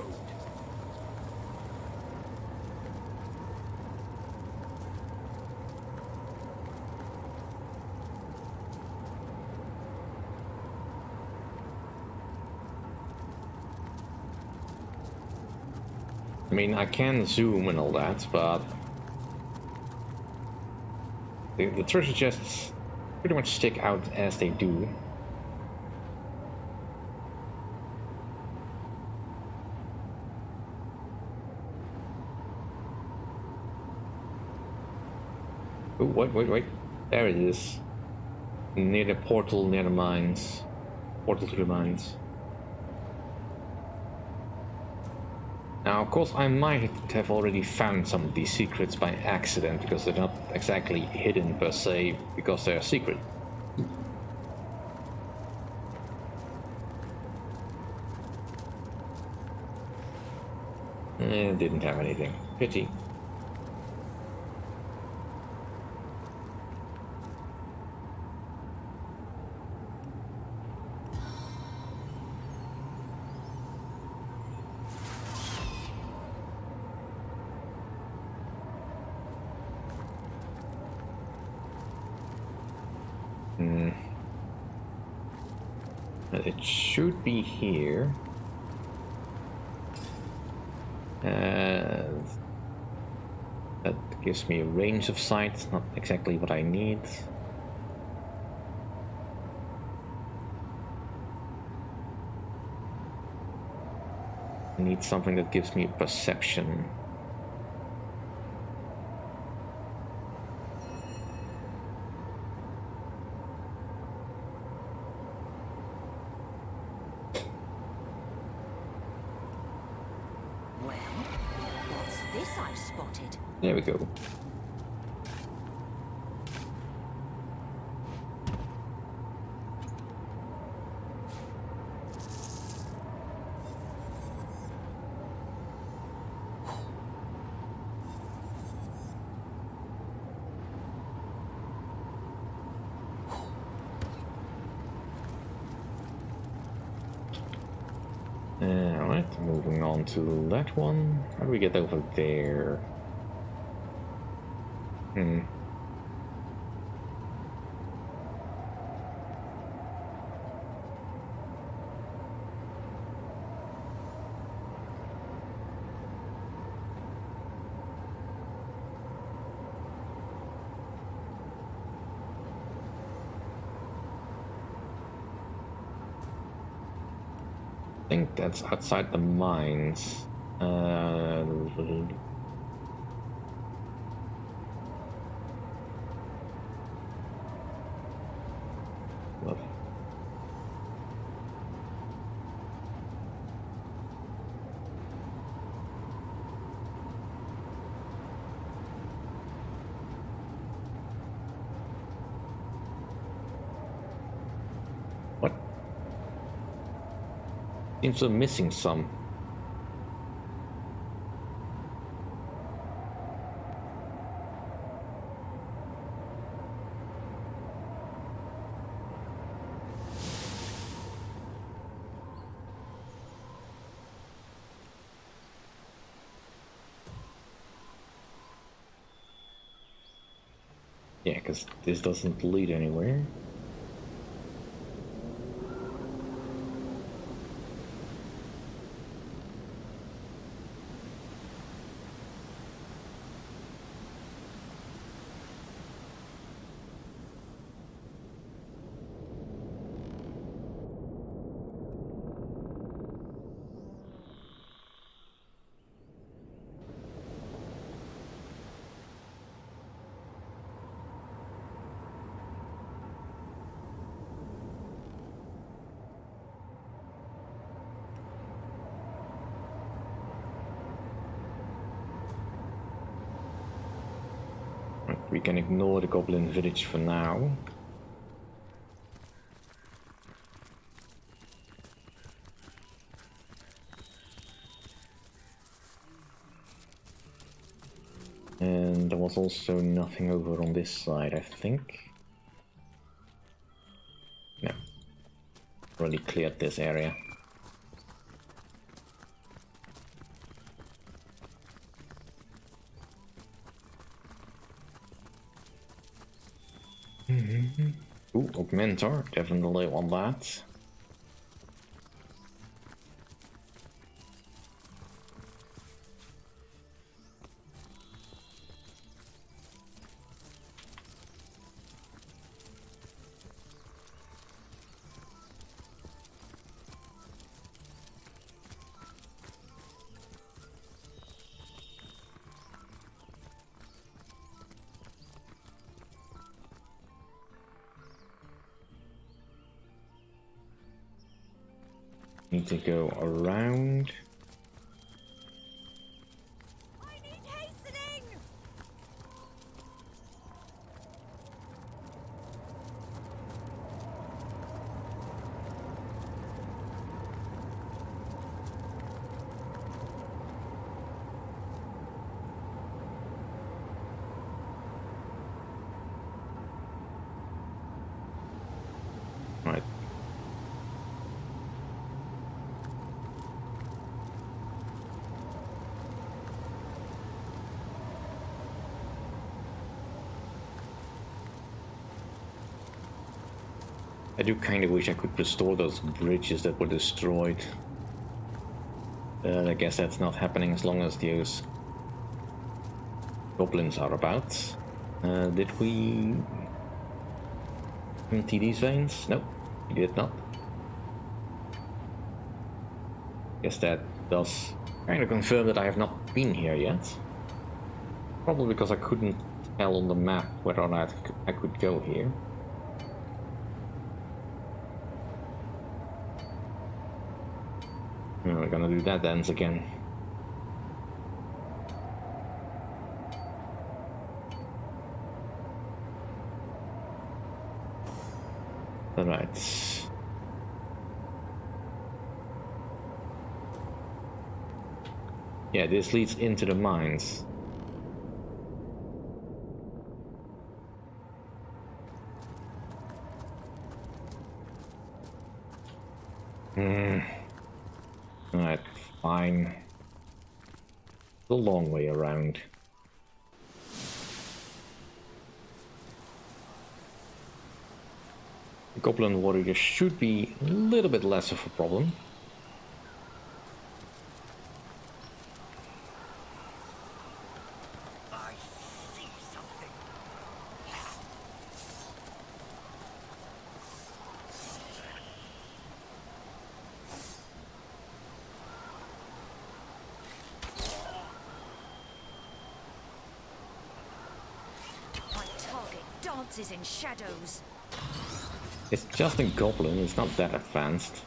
I mean, I can zoom and all that, but the treasure chests pretty much stick out as they do. Oh, wait. There it is. Near the portal, near the mines. Portal to the mines. Now, of course, I might have already found some of these secrets by accident, because they're not exactly hidden per se, because they're secret. Didn't have anything. Pity. It should be here. That gives me a range of sight, not exactly what I need. I need something that gives me perception. There we go. Alright, moving on to that one. How do we get over there? I think that's outside the mines. What? Seems we're missing some. Yeah, because this doesn't lead anywhere. We can ignore the goblin village for now. And there was also nothing over on this side, I think. Already cleared this area. Ooh, Augmentor, definitely on that. Need to go around. I need hastening! Right. I do kind of wish I could restore those bridges that were destroyed. But I guess that's not happening as long as those goblins are about. Did we empty these veins? No, we did not. Guess that does kind of confirm that I have not been here yet. Probably because I couldn't tell on the map whether or not I could go here. We're gonna do that dance again. Alright. Yeah, this leads into the mines. Alright, fine. The long way around. The Goblin Warrior should be a little bit less of a problem. Dances in shadows. It's just a goblin, it's not that advanced.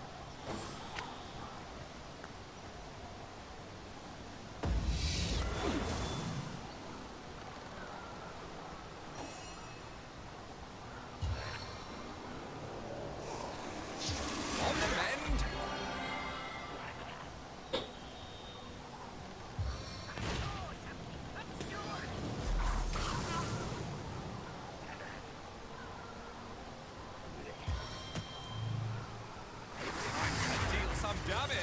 On the mend. Deal some damage.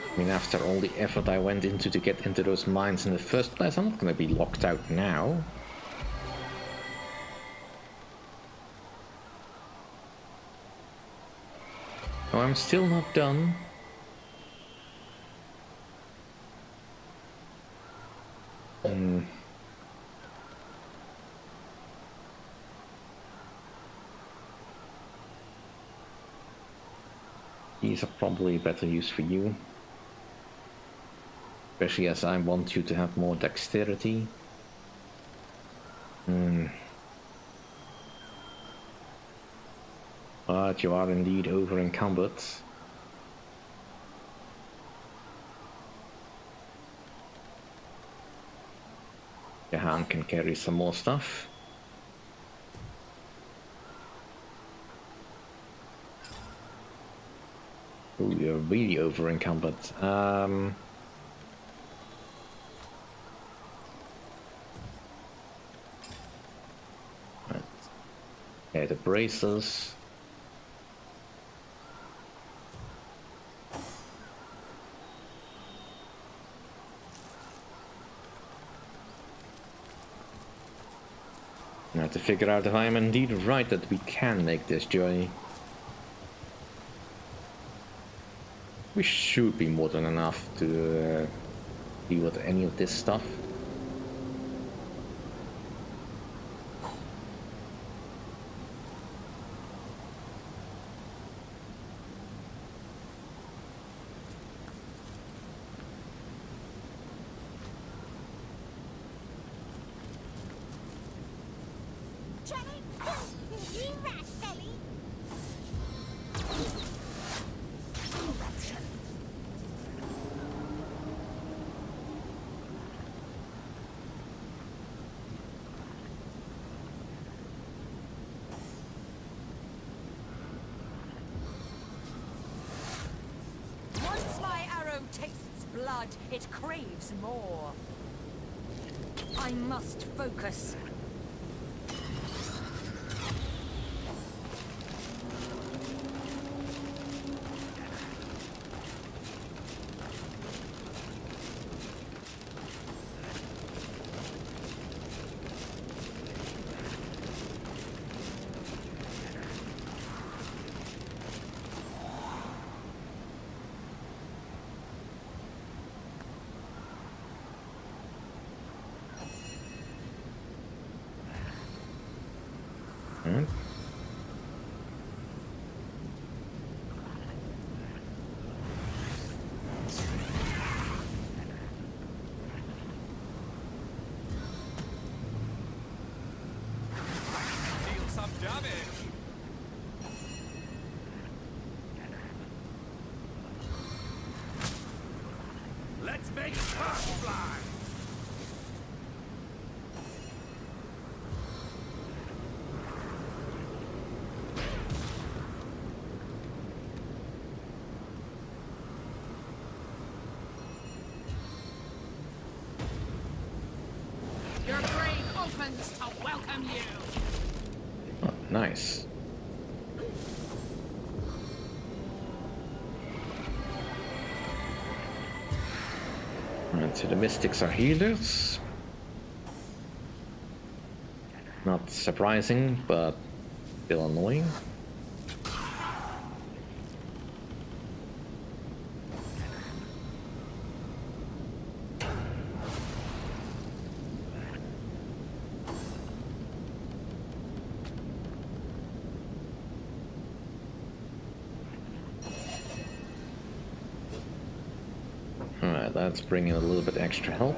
I mean, after all the effort I went into to get into those mines in the first place, I'm not gonna be locked out now. Oh, I'm still not done. These are probably better use for you. Especially as I want you to have more dexterity. But you are indeed over encumbered. Jahan can carry some more stuff. Ooh, you're really over encumbered. Okay, the braces. I have to figure out if I am indeed right that we can make this journey. We should be more than enough to deal with any of this stuff. Tastes blood, it craves more. I must focus. Deal some damage. Let's make sparks fly! Your grave opens to welcome you. Oh, nice. Alright, so the mystics are healers. Not surprising, but still annoying. Alright, that's bringing a little bit extra help.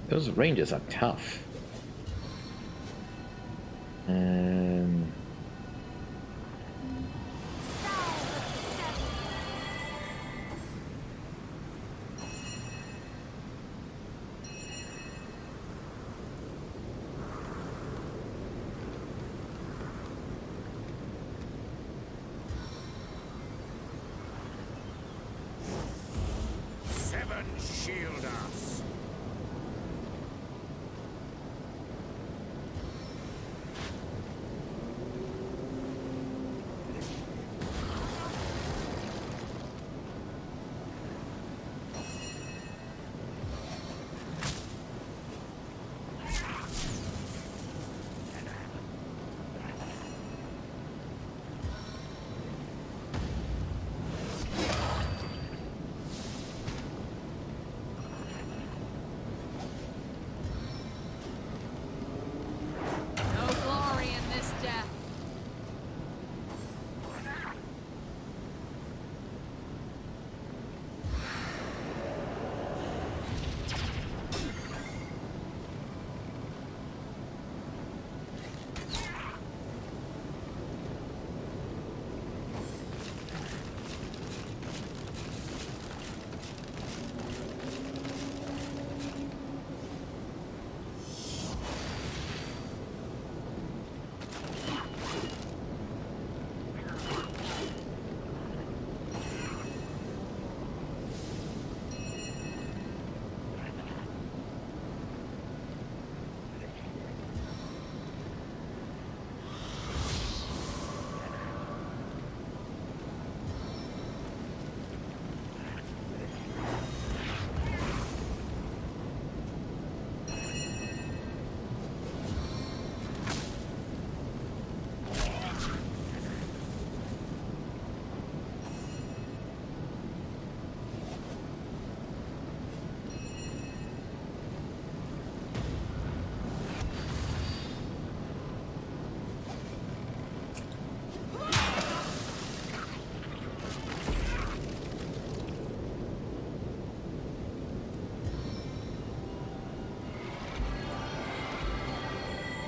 Those ranges are tough.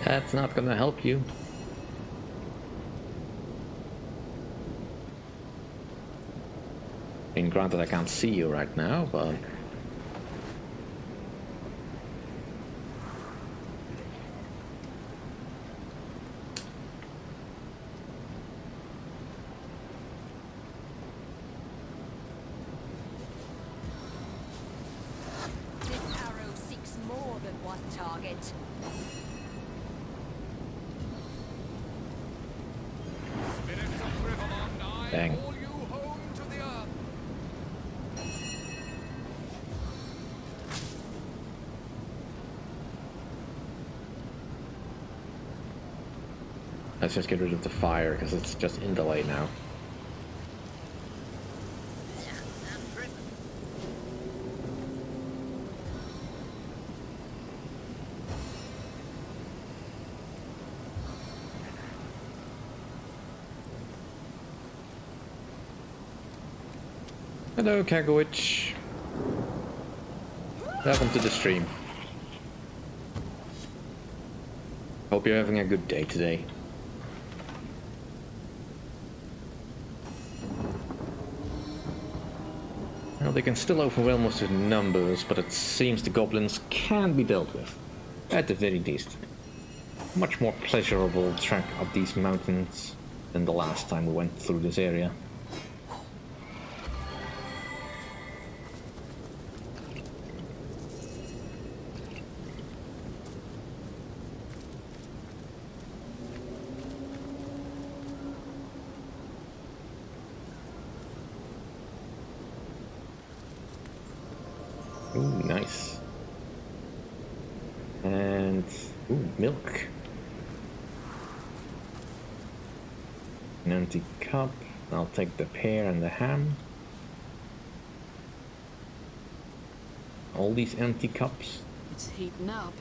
That's not gonna help you. And granted, I can't see you right now, but... This arrow seeks more than one target. Spirits of Rivermond, I Dang. call you home to the earth. Let's just get rid of the fire, because it's just in delay now. Hello, Kagowicz. Welcome to the stream. Hope you're having a good day today. Well, they can still overwhelm us with numbers, but it seems the goblins can be dealt with. At the very least. Much more pleasurable trek up these mountains than the last time we went through this area. Ooh, nice. And... ooh, milk. An empty cup. I'll take the pear and the ham. All these empty cups. It's heating up.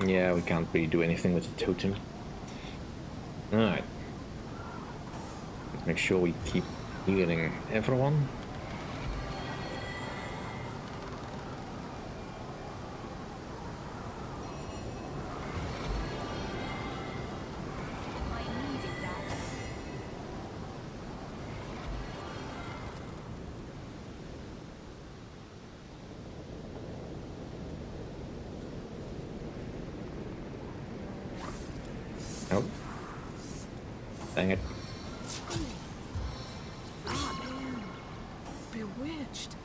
Yeah, we can't really do anything with the totem. Alright. Let's make sure we keep healing everyone. I needed that. Oh. Dang it. Bewitched.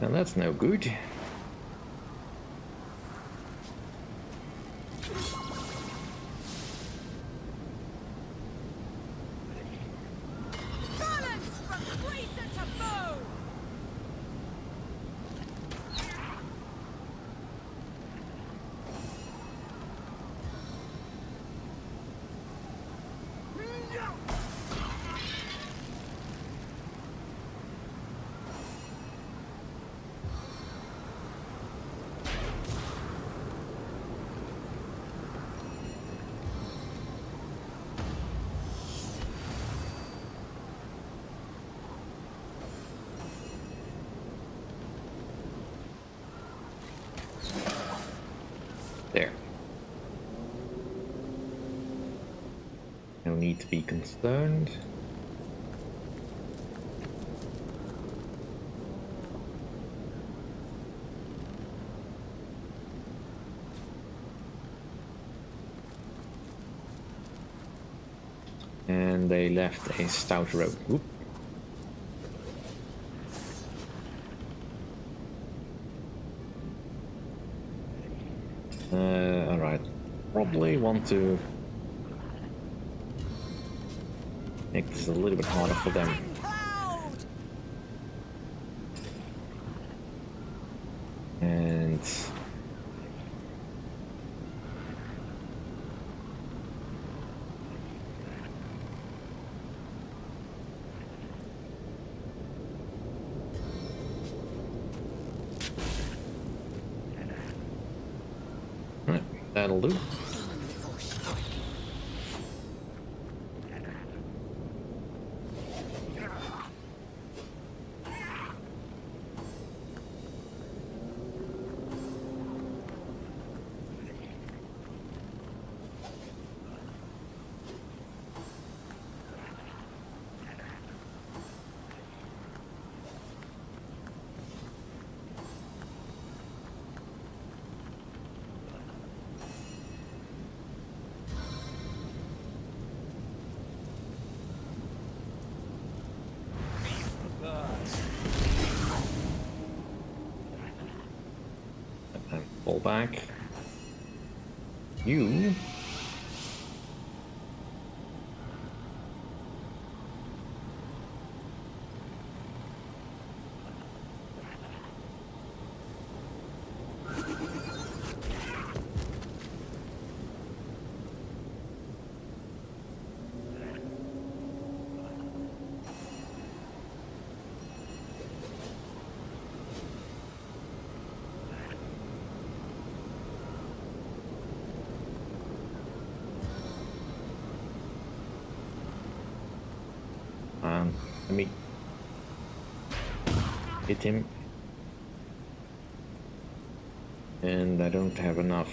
Now that's no good. Balance from creaser to foe! There. No need to be concerned. And they left a stout road. Oop. Alright. Probably want to make this a little bit harder for them. And That'll do. Pull back. You. Let me hit him. And I don't have enough.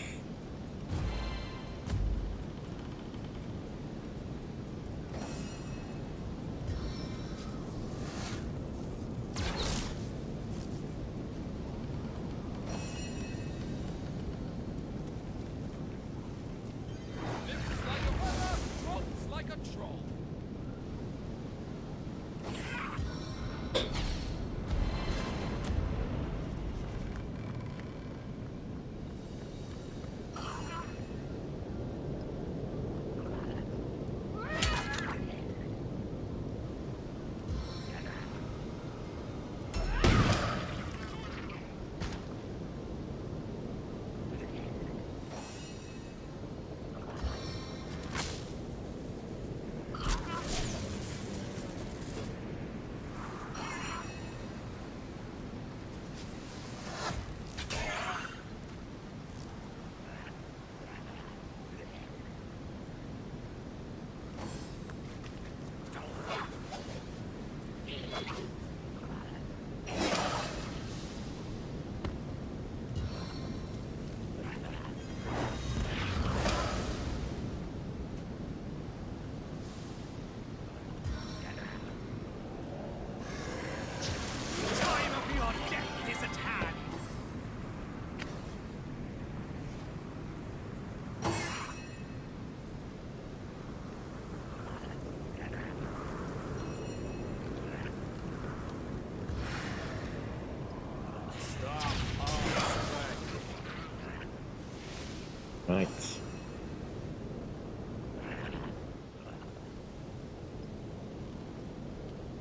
Right.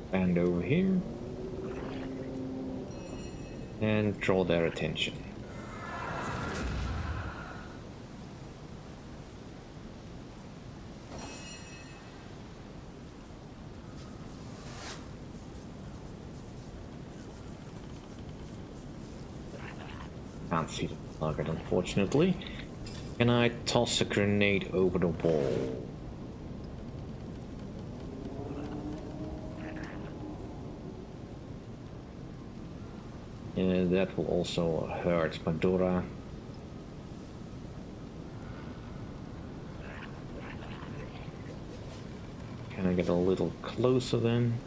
Stand over here. And draw their attention. Can't see the target, unfortunately. Can I toss a grenade over the wall? Yeah, that will also hurt Pandora. Can I get a little closer then?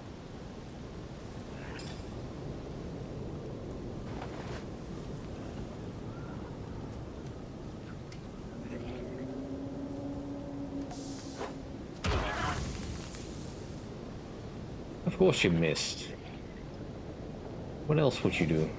Of course you missed. What else would you do?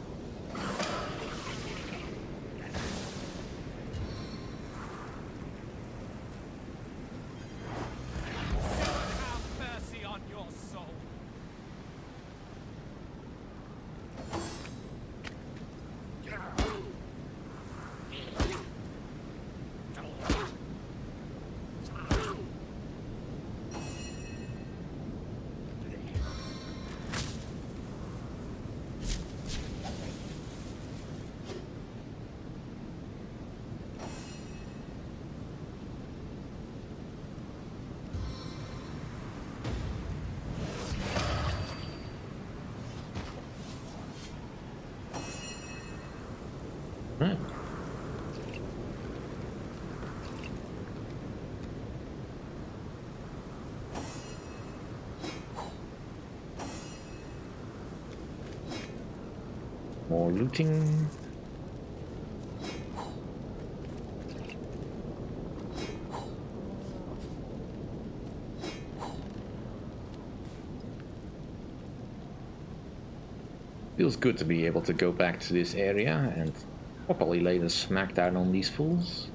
Right. More looting. Feels good to be able to go back to this area and properly lay the smackdown on these fools.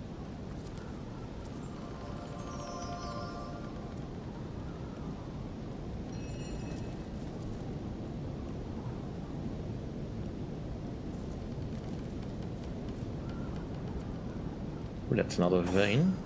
Ooh, that's another vein.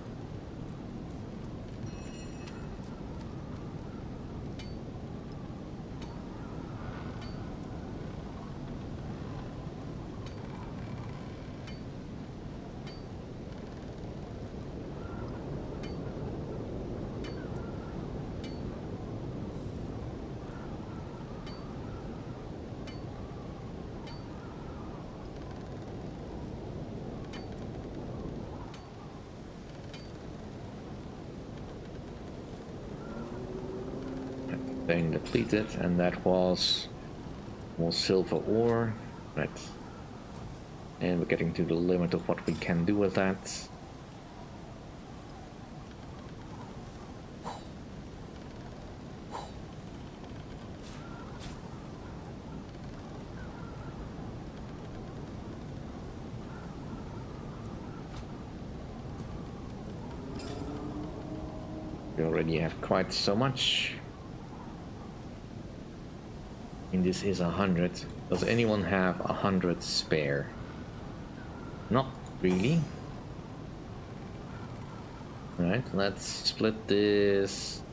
Vein depleted, and that was more silver ore. Right. And we're getting to the limit of what we can do with that. We already have quite so much. And this is 100. Does anyone have 100 spare? Not really. Right, let's split this.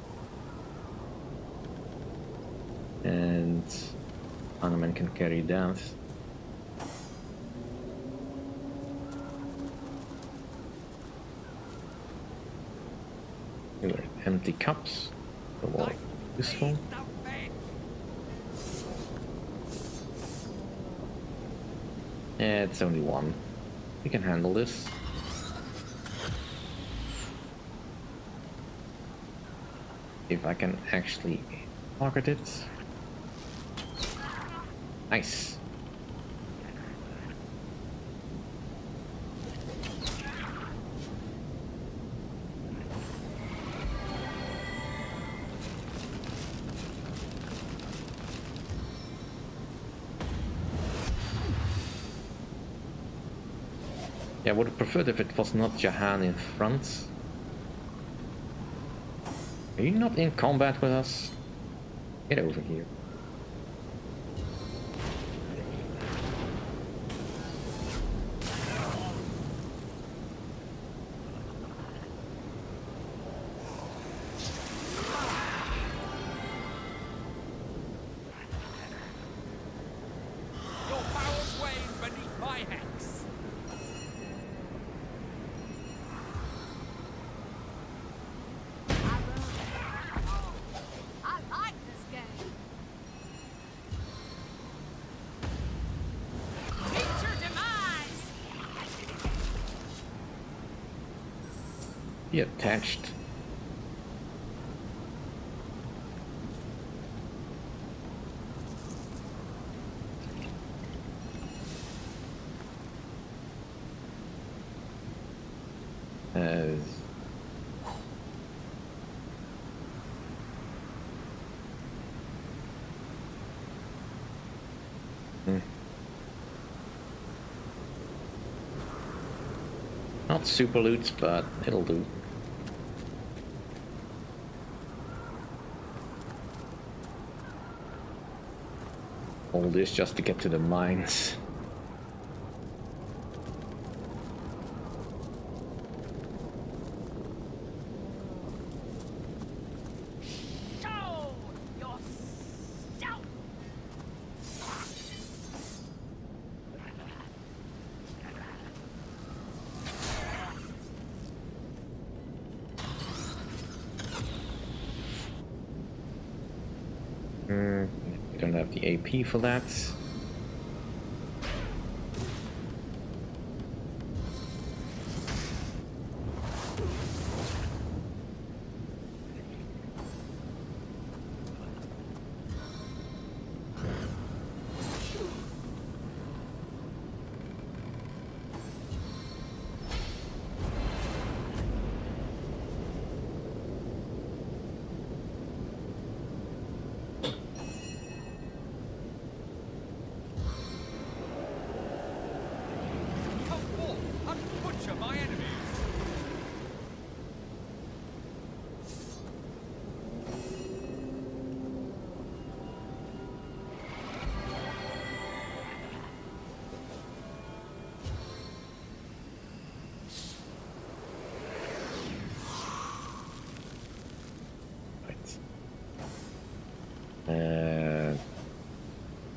And Hanuman can carry that. Here are empty cups. So all useful. It's only one. We can handle this. If I can actually target it. Nice. Yeah, I would have preferred if it was not Jahan in front. Are you not in combat with us? Get over here. Your powers wane beneath my hex. I like this game. Meet your demise. Be attached. Not super loot, but it'll do. All this just to get to the mines. Show yourself. We don't have the AP for that.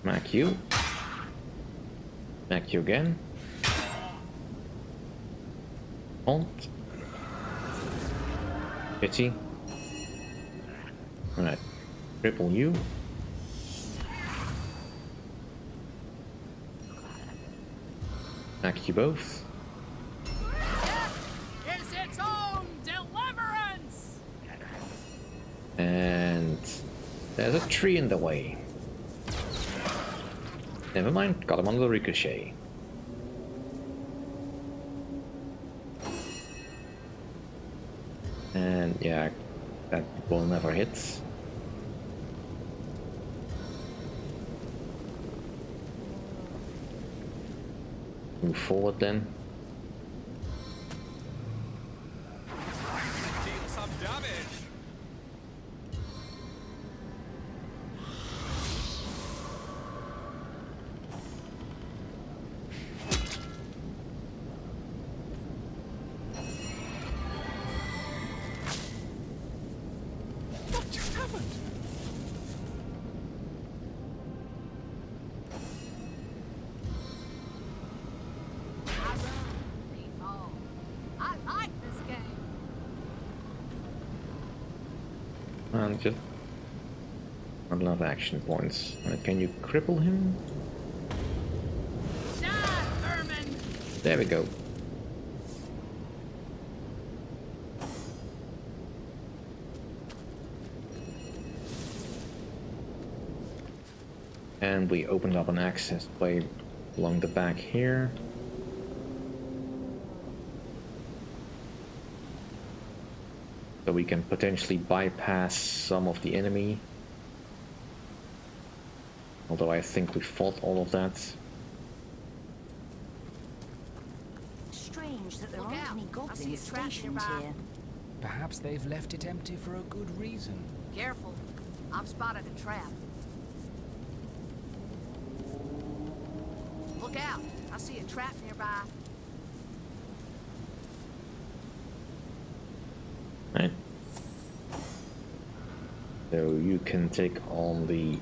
Smack you. Smack you again. Don't. Pity. Alright. Cripple you. Smack you both. It's its own deliverance! And there's a tree in the way. Never mind, got him on the ricochet. And yeah, that ball never hits. Move forward then. Deal some damage. What just happened? I run, they fall. I like this game. And just not enough action points. Can you cripple him? Die, vermin! There we go. And we opened up an access way along the back here. So we can potentially bypass some of the enemy. Although I think we fought all of that. Strange that there Look aren't out. any I see a goblins trap stationed nearby. here. Perhaps they've left it empty for a good reason. Careful. I've spotted a trap. Look out. I see a trap nearby. Right. So you can take on the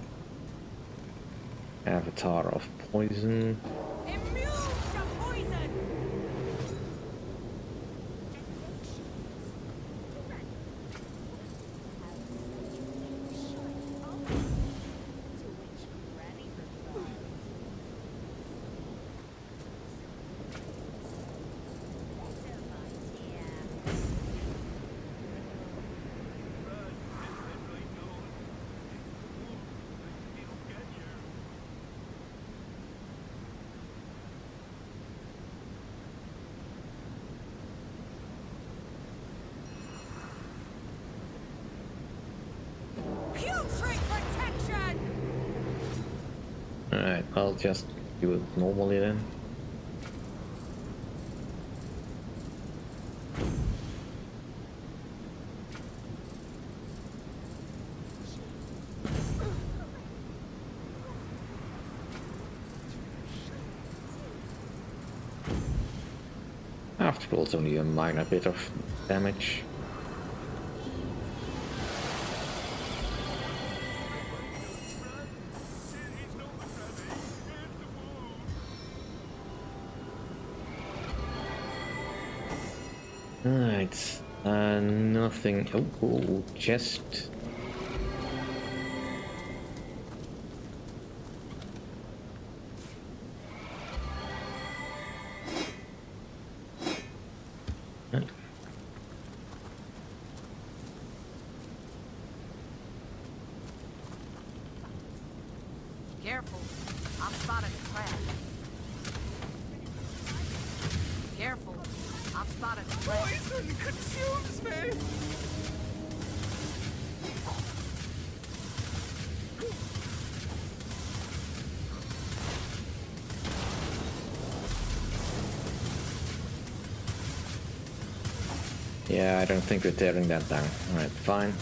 avatar of poison. Immune to poison! Putrid protection! Alright, I'll just do it normally then. After all, it's only a minor bit of damage. Alright, nothing. Oh, chest. Careful. I've spotted a trap. Careful. I've spotted a trap. Poison consumes me. Yeah, I don't think we're tearing that down. Alright, fine.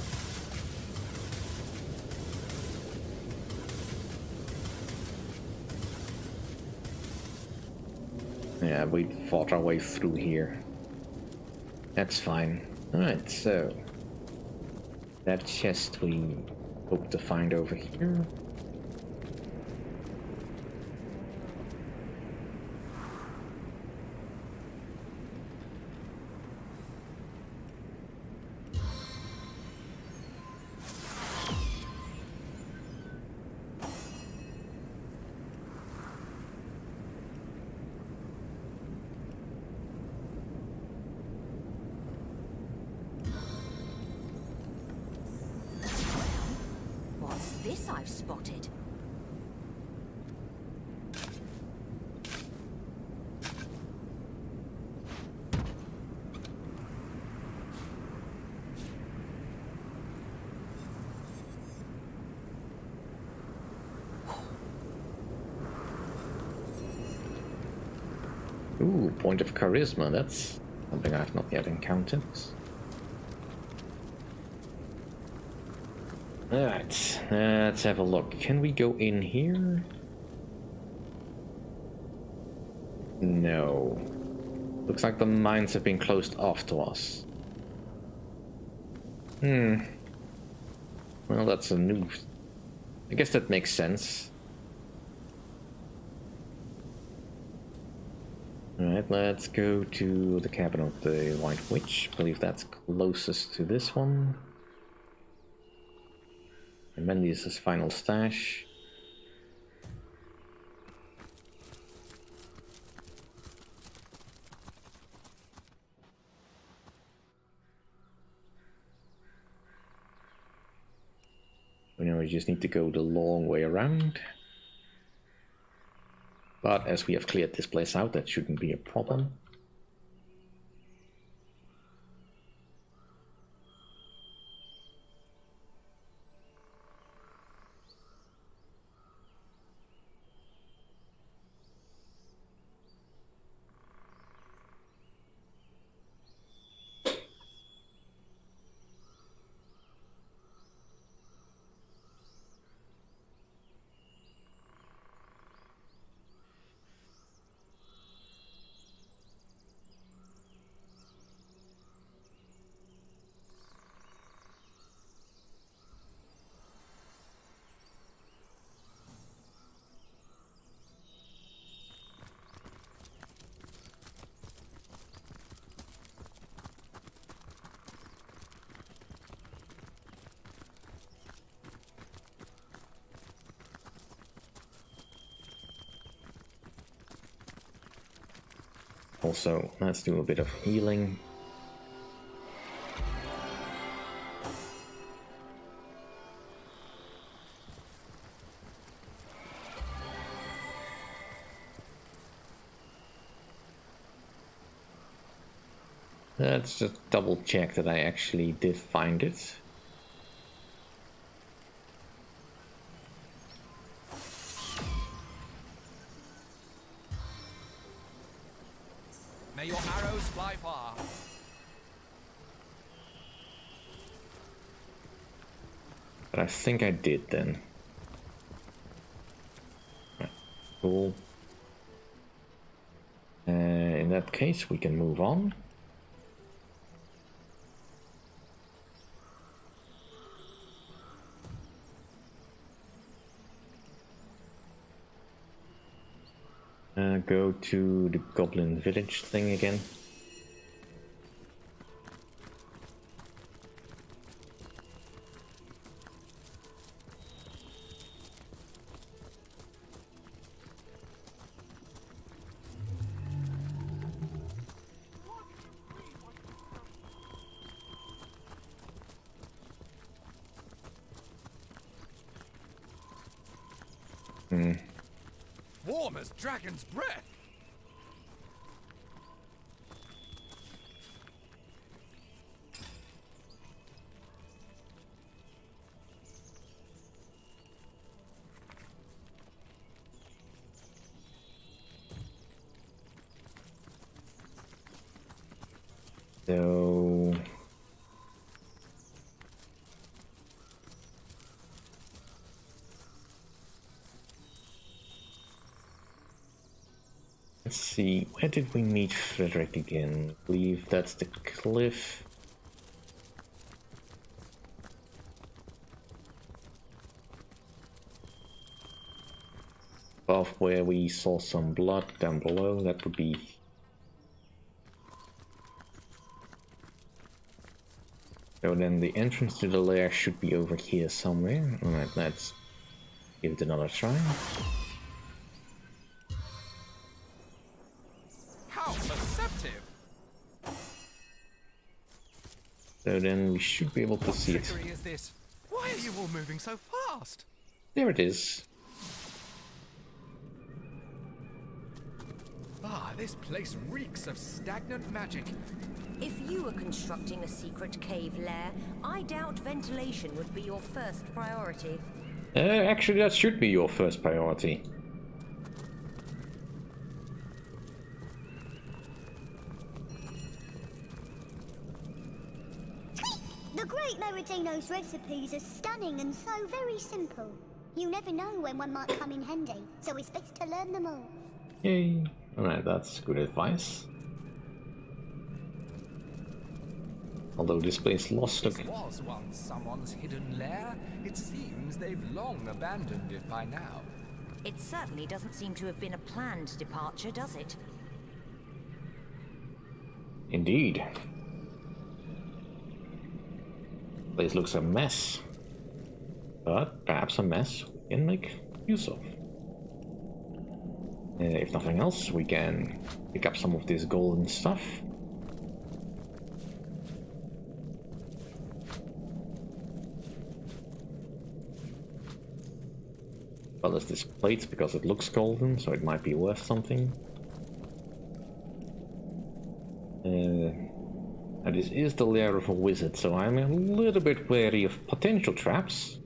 Yeah, we fought our way through here. That's fine. Alright, so that chest we hope to find over here. What's this I've spotted? Ooh, point of charisma, that's something I've not yet encountered. Alright, let's have a look. Can we go in here? No. Looks like the mines have been closed off to us. Well, that's a new... I guess that makes sense. Alright, let's go to the cabin of the White Witch. I believe that's closest to this one. And Mendes' final stash. We just need to go the long way around. But as we have cleared this place out, that shouldn't be a problem. Also, let's do a bit of healing. Let's just double check that I actually did find it. May your arrows fly far. But I think I did then. Right, cool. In that case, we can move on. Go to the Goblin Village thing again. Warm as dragon's breath. So let's see, where did we meet Frederick again? I believe that's the cliff. above where we saw some blood down below. That would be... So then the entrance to the lair should be over here somewhere. Alright, let's give it another try. How perceptive! So then we should be able to What see it. trickery is this? Why are you all moving so fast? There it is. Ah, this place reeks of stagnant magic. If you were constructing a secret cave lair, I doubt ventilation would be your first priority. Actually, that should be your first priority. The Great Meridino's recipes are stunning and so very simple. You never know when one might come in handy, so it's best to learn them all. Yay. Alright, that's good advice. Although this place lost This was once someone's hidden lair. It seems they've long abandoned it by now. It certainly doesn't seem to have been a planned departure, does it? Indeed. Place looks a mess. But perhaps a mess we can make use of. If nothing else, we can pick up some of this golden stuff. Well as this plate, because it looks golden, so it might be worth something. Now this is the lair of a wizard, so I'm a little bit wary of potential traps.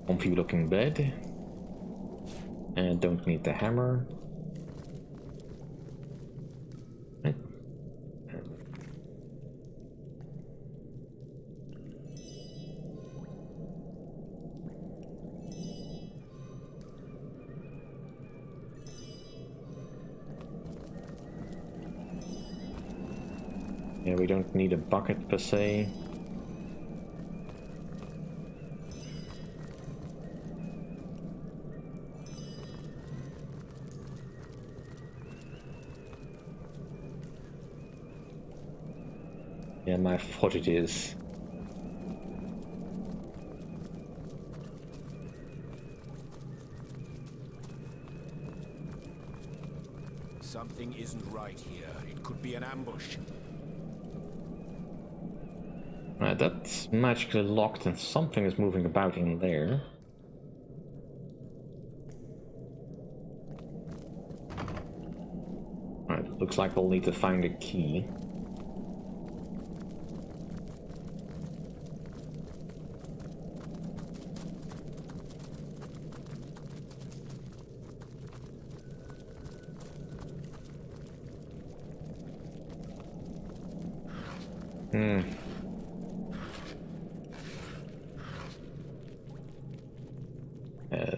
Comfy looking bed. And don't need the hammer. Yeah, we don't need a bucket per se. Yeah, my thought it is. Something isn't right here. It could be an ambush. Right, that's magically locked and something is moving about in there. Right, looks like we'll need to find a key.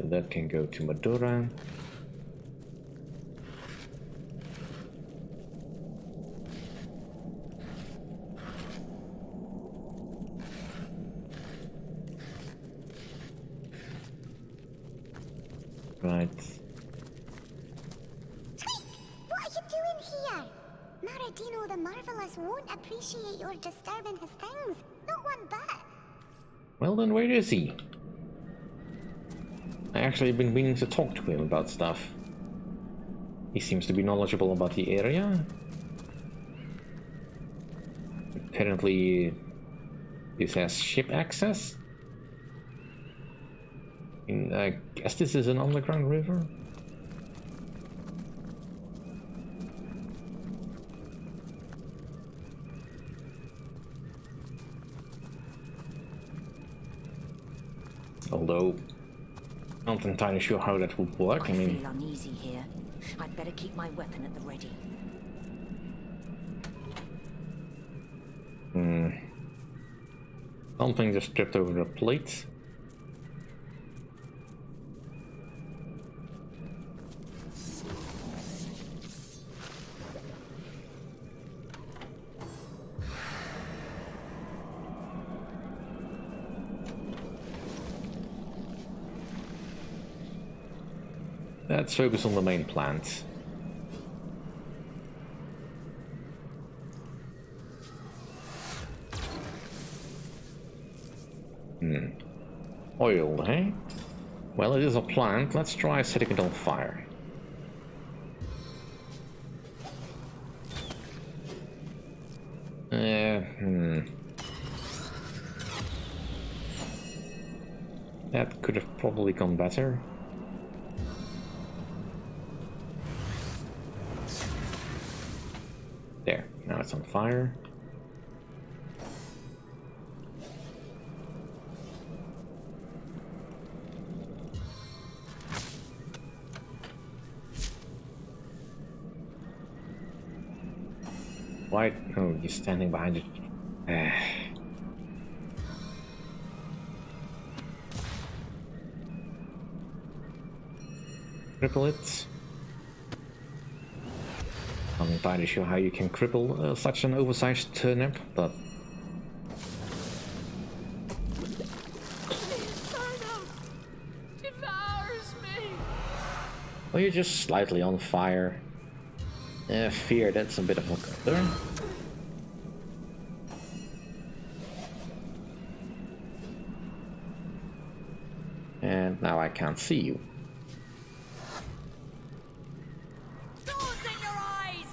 That can go to Madura. Right. What are you doing here? Maradino the Marvelous won't appreciate your disturbing his things. Not one bit. Well then, where is he? I actually have been meaning to talk to him about stuff. He seems to be knowledgeable about the area. Apparently, this has ship access. I guess this is an underground river. Although, I'm not entirely sure how that would work. I mean, feel uneasy here. I'd better keep my weapon at the ready. Something just tripped over the plate. Let's focus on the main plant. Oil, eh? Well, it is a plant. Let's try setting it on fire. That could have probably gone better. There, now it's on fire. Why? Oh, he's standing behind it. Cripple it. I'm not entirely sure how you can cripple such an oversized turnip, but... Devours me. Well, you're just slightly on fire. Fear, that's a bit of a concern. And now I can't see you. Thorns in your eyes.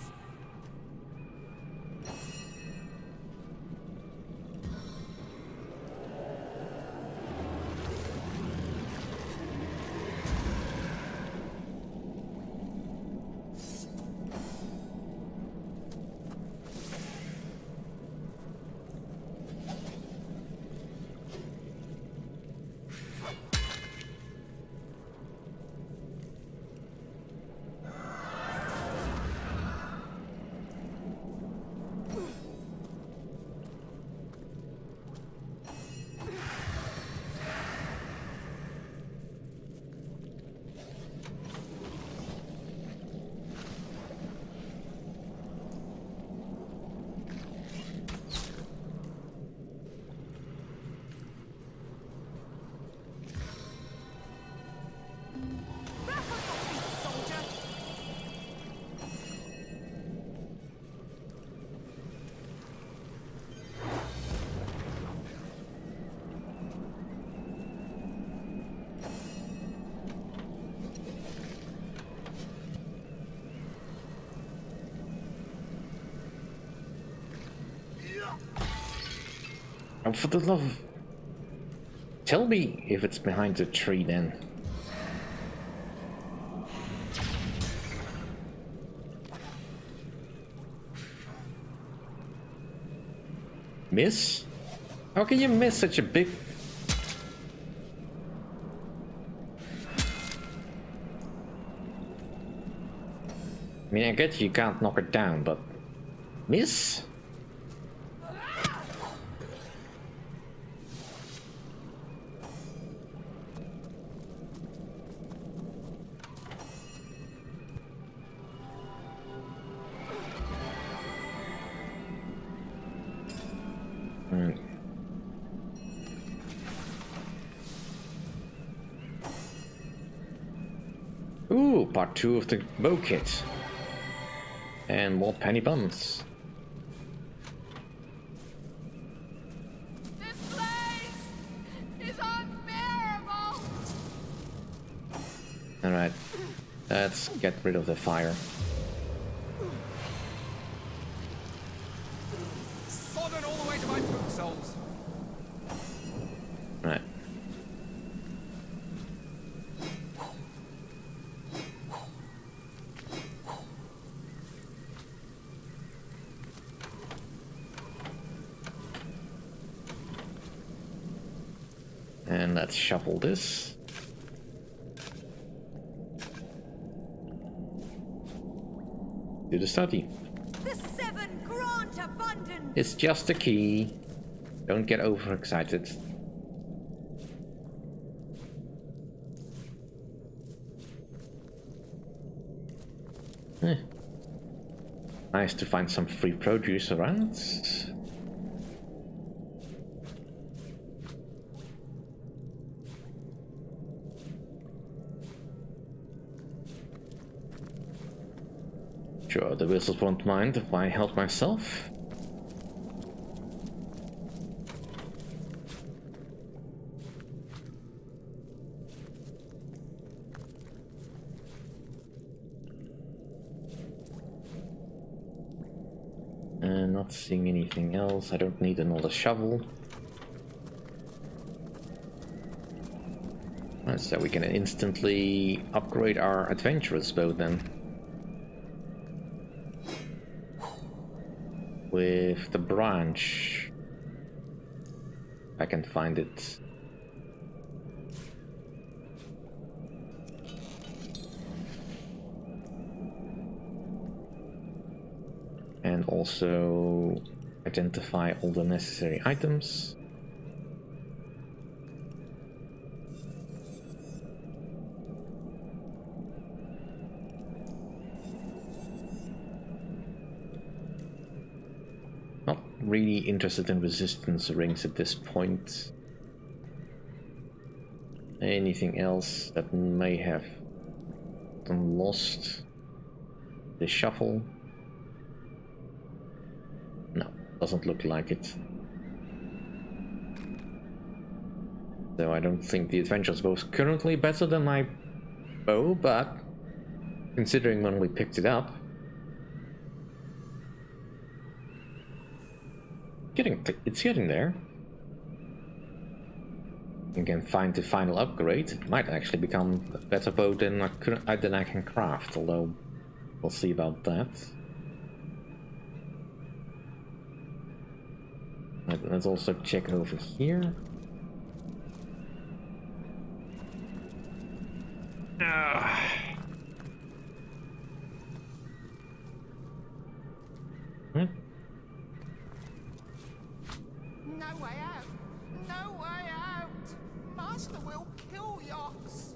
Oh, for the love... Tell me if it's behind the tree then. Miss? How can you miss such a big... I mean, I get you can't knock it down, but... Miss? Ooh, part 2 of the bow kit. And more penny buns. This place is unbearable. Alright, let's get rid of the fire. Sodden all the way to my boot soles. Right. And let's shuffle this. Do the study. The seven grant abundance. It's just a key. Don't get overexcited. Nice to find some free produce around. Sure, the wizards won't mind if I help myself. And not seeing anything else. I don't need another shovel. So we can instantly upgrade our adventurer's bow then. With the branch. I can find it. And also identify all the necessary items. Not really interested in resistance rings at this point. Anything else that may have been lost? The shuffle? No, doesn't look like it. So I don't think the adventurer's bow is currently better than my bow, but considering when we picked it up, it's getting there. You can find the final upgrade. It might actually become a better bow than I can craft, although we'll see about that. Let's also check over here. No way out! No way out! Master will kill Yox!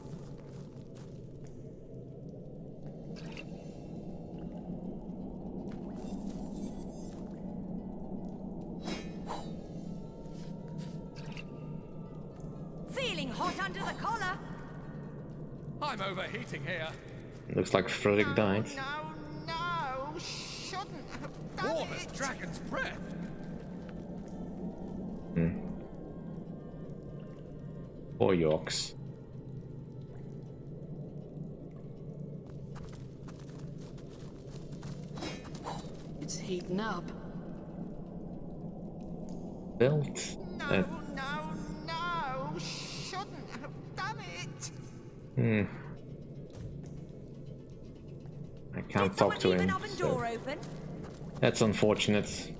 Feeling hot under the collar? I'm overheating here. Looks like Frederick died. No! Shouldn't have done Warm as it! dragon's breath. Poor Yox. It's heating up. Belt. No! Shouldn't have done it! I can't talk to him. So that's unfortunate.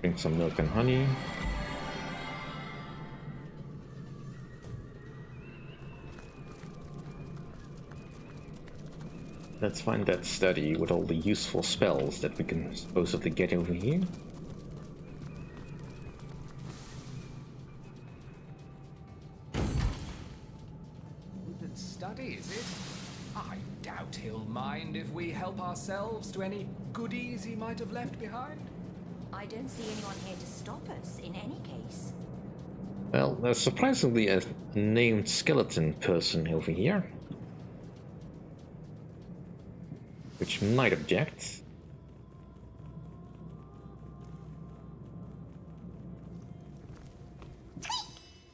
Drink some milk and honey. Let's find that study with all the useful spells that we can supposedly get over here. Wooden study, is it? I doubt he'll mind if we help ourselves to any goodies he might have left behind. I don't see anyone here to stop us, in any case. Well, there's surprisingly a named skeleton person over here, which might object.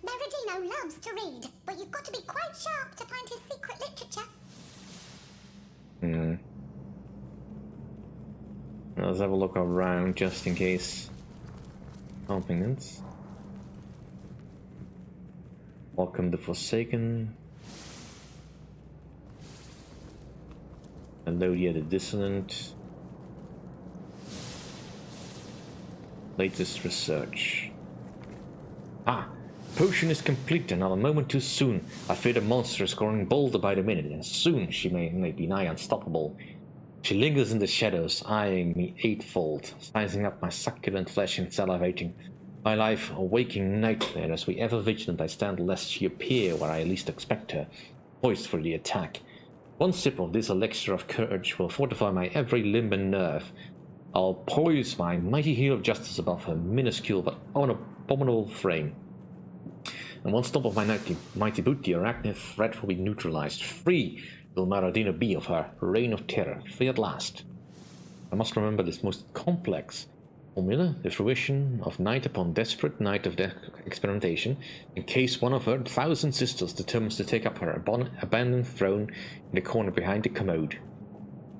Meridino loves to read, but you've got to be quite sharp to find his secret literature. Let's have a look around just in case. Compliments. Welcome the Forsaken. Elodia the Dissonant. Latest research. Potion is complete and not a moment too soon. I fear the monster is growing bolder by the minute, and soon she may be nigh unstoppable. She lingers in the shadows, eyeing me eightfold, sizing up my succulent flesh and salivating. My life a waking nightmare, as we ever vigilant I stand lest she appear where I least expect her, poised for the attack. One sip of this elixir of courage will fortify my every limb and nerve. I'll poise my mighty heel of justice above her minuscule but abominable frame. And one stomp of my mighty boot, the arachnid threat will be neutralized. Free will Maradina be of her reign of terror, free at last. I must remember this most complex formula, the fruition of night upon desperate night of experimentation, in case one of her 1,000 sisters determines to take up her abandoned throne in the corner behind the commode.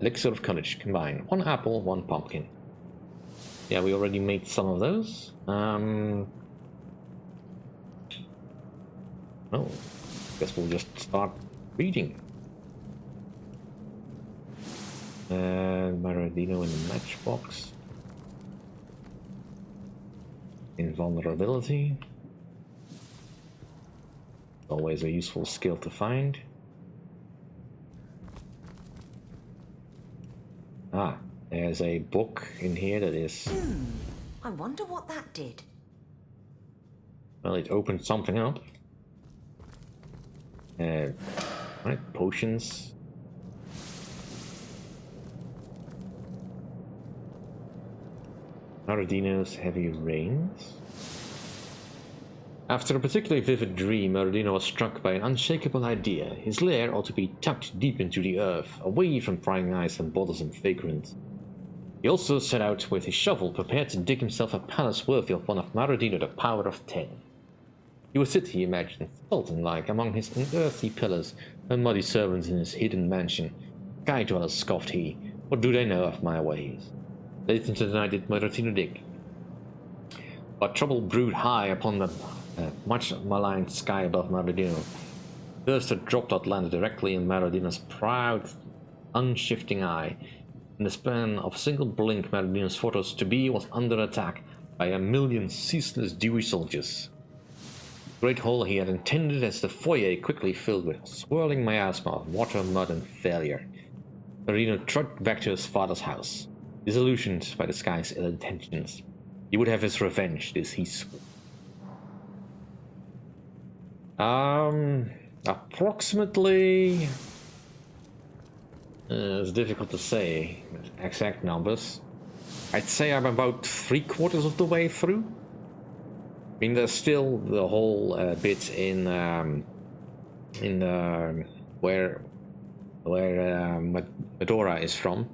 Elixir of courage, combine. 1 apple, 1 pumpkin. Yeah, we already made some of those. Oh, guess we'll just start reading. Maradino in the matchbox. Invulnerability. Always a useful skill to find. Ah, there's a book in here that is... I wonder what that did. Well, it opened something up. Right, potions. Maradino's heavy rains. After a particularly vivid dream, Maradino was struck by an unshakable idea. His lair ought to be tucked deep into the earth, away from prying eyes and bothersome vagrants. He also set out with his shovel, prepared to dig himself a palace worthy of one of Maradino the power of 10. He would sit, he imagined, sultan-like, among his unearthly pillars, and muddy servants in his hidden mansion. Sky dwellers, scoffed he, what do they know of my ways? Late into the night did Maradino dig. But trouble brewed high upon the much maligned sky above Maradino. First a drop dot landed directly in Maradino's proud, unshifting eye. In the span of a single blink, Maradino's fortress to be was under attack by 1,000,000 ceaseless dewy soldiers. The great hole he had intended as the foyer quickly filled with swirling miasma of water, mud, and failure. Maradino trudged back to his father's house, disillusioned by the sky's ill intentions. He would have his revenge, this he swore. Approximately... it's difficult to say exact numbers. I'd say I'm about 3/4 of the way through. I mean, there's still the whole bit in where Medora is from.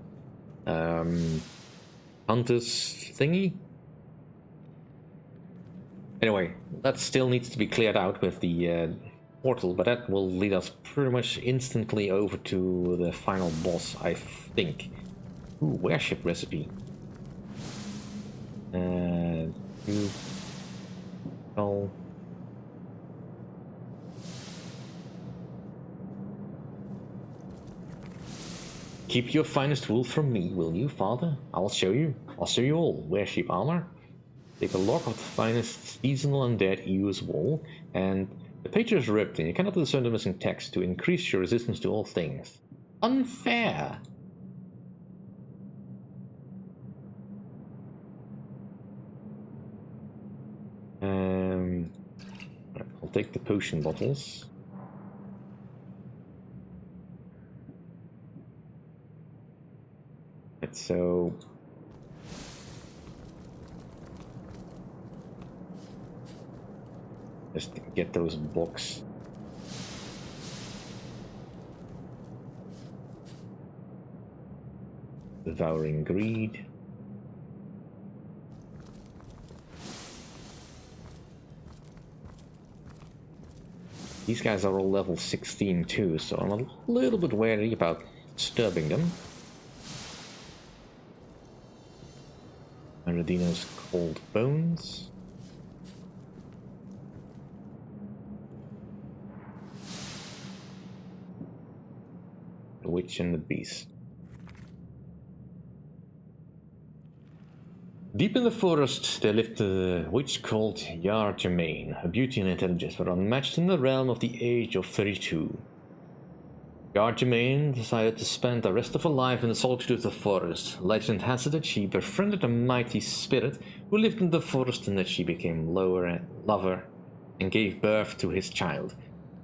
Hunter's thingy. Anyway, that still needs to be cleared out with the portal, but that will lead us pretty much instantly over to the final boss, I think. Ooh, warship recipe. Oh. Keep your finest wool from me, will you, father? I'll show you all. Warship armor. Take a lock of the finest seasonal undead EU's wool, and the page is ripped and you cannot discern the missing text to increase your resistance to all things. Unfair! I'll take the potion bottles. Right, so... just get those books. Devouring Greed. These guys are all level 16 too, so I'm a little bit wary about disturbing them. Maradino's Cold Bones. The Witch and the Beast. Deep in the forest there lived a witch called Yar Germain. Her beauty and intelligence were unmatched in the realm of the age of 32. Yar Germain decided to spend the rest of her life in the solitude of the forest. Legend has it that she befriended a mighty spirit who lived in the forest and that she became lover and gave birth to his child.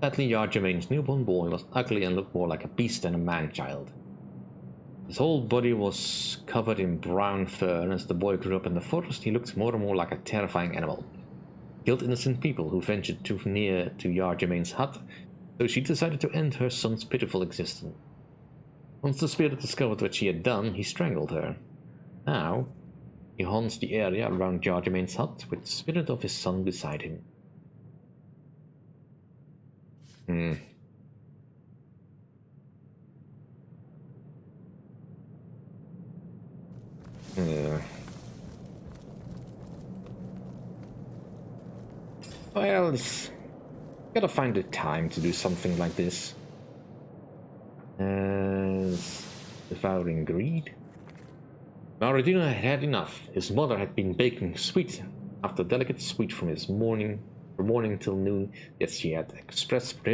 Sadly, Yargermain's newborn boy was ugly and looked more like a beast than a man-child. His whole body was covered in brown fur, and as the boy grew up in the forest, he looked more and more like a terrifying animal. He killed innocent people who ventured too near to Yargermain's hut, so she decided to end her son's pitiful existence. Once the spirit discovered what she had done, he strangled her. Now, he haunts the area around Yargermain's hut with the spirit of his son beside him. Well, gotta find the time to do something like this. Devouring greed. Maradino had had enough. His mother had been baking sweet after delicate sweet from morning till noon, yet she had expressly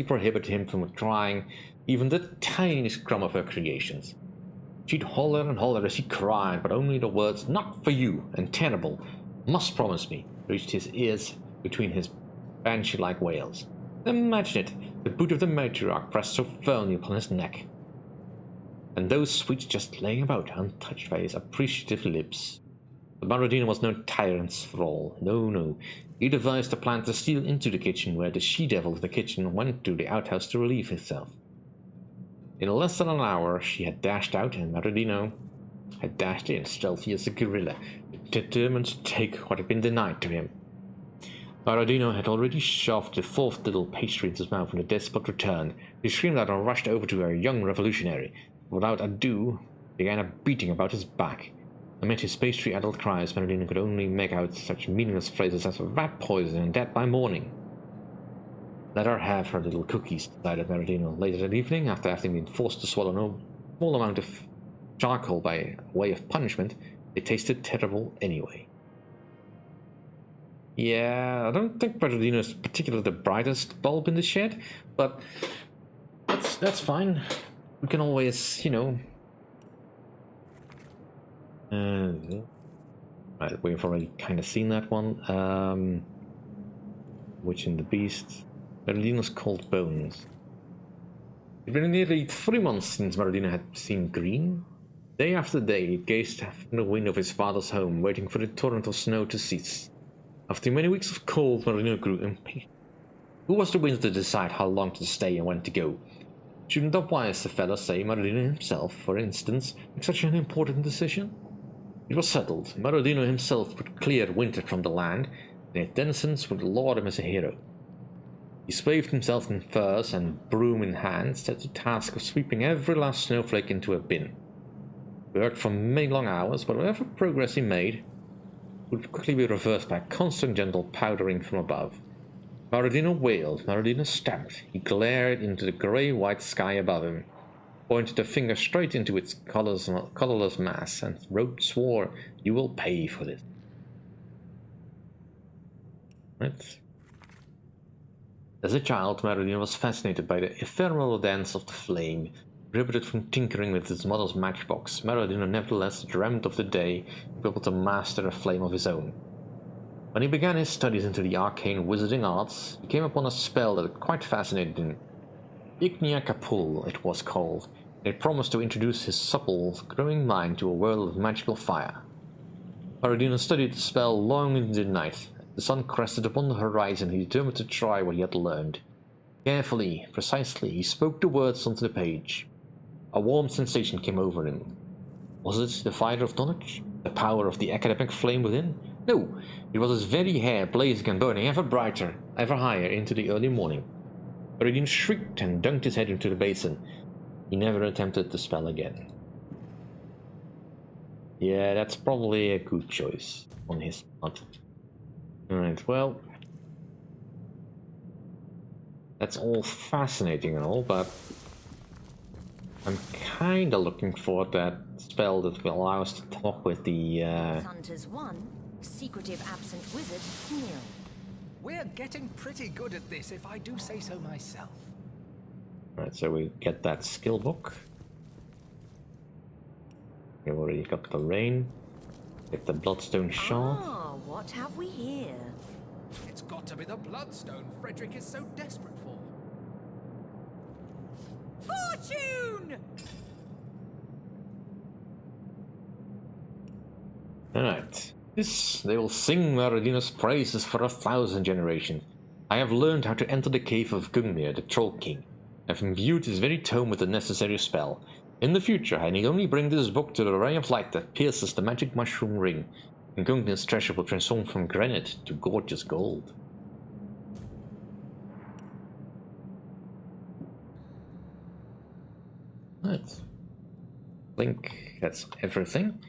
prohibited him from trying even the tiniest crumb of her creations. She'd holler and holler as he cried, but only the words "not for you" and "terrible," "must promise me," reached his ears between his banshee-like wails. Imagine it, the boot of the matriarch pressed so firmly upon his neck, and those sweets just laying about, untouched by his appreciative lips. But Maradino was no tyrant's thrall. No. He devised a plan to steal into the kitchen, where the she-devil of the kitchen went to the outhouse to relieve himself. In less than an hour, she had dashed out, and Maradino had dashed in, stealthy as a gorilla, determined to take what had been denied to him. Maradino had already shoved the fourth little pastry into his mouth when the despot returned. He screamed out and rushed over to our young revolutionary. Without ado, began a beating about his back. Amid his pastry-addled cries, Maradino could only make out such meaningless phrases as "rat poison" and "dead by morning." Let her have her little cookies, decided Maradino. Later that evening, after having been forced to swallow no small amount of charcoal by way of punishment, they tasted terrible anyway. Yeah, I don't think Maradino is particularly the brightest bulb in the shed, but that's fine. We can always, right, we've already kind of seen that one. Witch and the Beast. Maradino's cold bones. It had been nearly 3 months since Maradino had seen green. Day after day, he gazed from the window of his father's home, waiting for the torrent of snow to cease. After many weeks of cold, Maradino grew impatient. Who was the winner to decide how long to stay and when to go? Shouldn't the wise fella say Maradino himself, for instance, make such an important decision? It was settled. Maradino himself would clear winter from the land, and his denizens would laud him as a hero. He swathed himself in furs and, broom in hand, set the task of sweeping every last snowflake into a bin. He worked for many long hours, but whatever progress he made would quickly be reversed by a constant gentle powdering from above. Maradino wailed, Maradino stamped. He glared into the grey-white sky above him, pointed a finger straight into its colorless mass, and swore, "You will pay for this." Right. As a child, Maradino was fascinated by the ephemeral dance of the flame. Prohibited from tinkering with his mother's matchbox, Maradino nevertheless dreamt of the day he'd be able to master a flame of his own. When he began his studies into the arcane wizarding arts, he came upon a spell that quite fascinated him. Ignia Capul, it was called, and it promised to introduce his supple, growing mind to a world of magical fire. Maradino studied the spell long into the night. As the sun crested upon the horizon, he determined to try what he had learned. Carefully, precisely, he spoke the words onto the page. A warm sensation came over him. Was it the fire of knowledge? The power of the academic flame within? No, it was his very hair blazing and burning ever brighter, ever higher into the early morning. Maradino shrieked and dunked his head into the basin. He never attempted the spell again. Yeah, that's probably a good choice on his part. Alright, well, that's all fascinating and all, but I'm kinda looking for that spell that will allow us to talk with the Hunters 1, secretive absent wizard, Neil. We're getting pretty good at this, if I do say so myself. Right, so we get that skill book. We've already got the rain. Get the bloodstone shard. Ah, what have we here? It's got to be the bloodstone Frederick is so desperate for. Fortune! Alright. They will sing Maradina's praises for 1,000 generations. I have learned how to enter the cave of Gungnir, the Troll King. I have imbued his very tome with the necessary spell. In the future, I need only bring this book to the ray of light that pierces the magic mushroom ring, and Gungnir's treasure will transform from granite to gorgeous gold. Right. I think that's everything.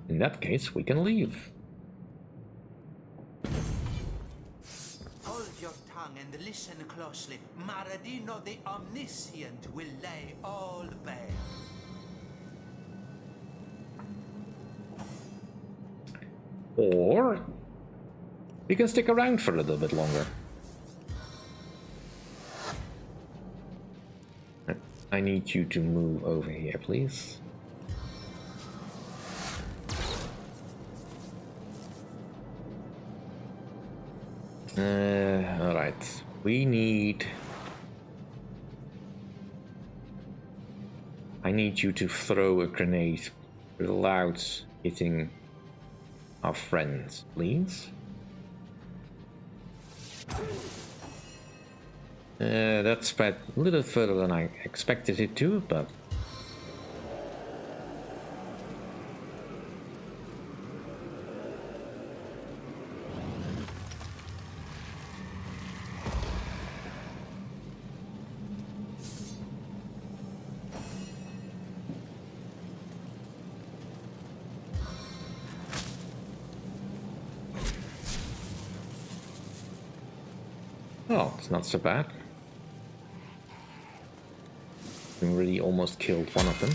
In that case, we can leave. Hold your tongue and listen closely. Maradino the Omniscient will lay all bare. Or we can stick around for a little bit longer. I need you to move over here, please. Alright. I need you to throw a grenade without hitting our friends, please. That spread a little further than I expected it to, but... oh, it's not so bad. We really almost killed one of them.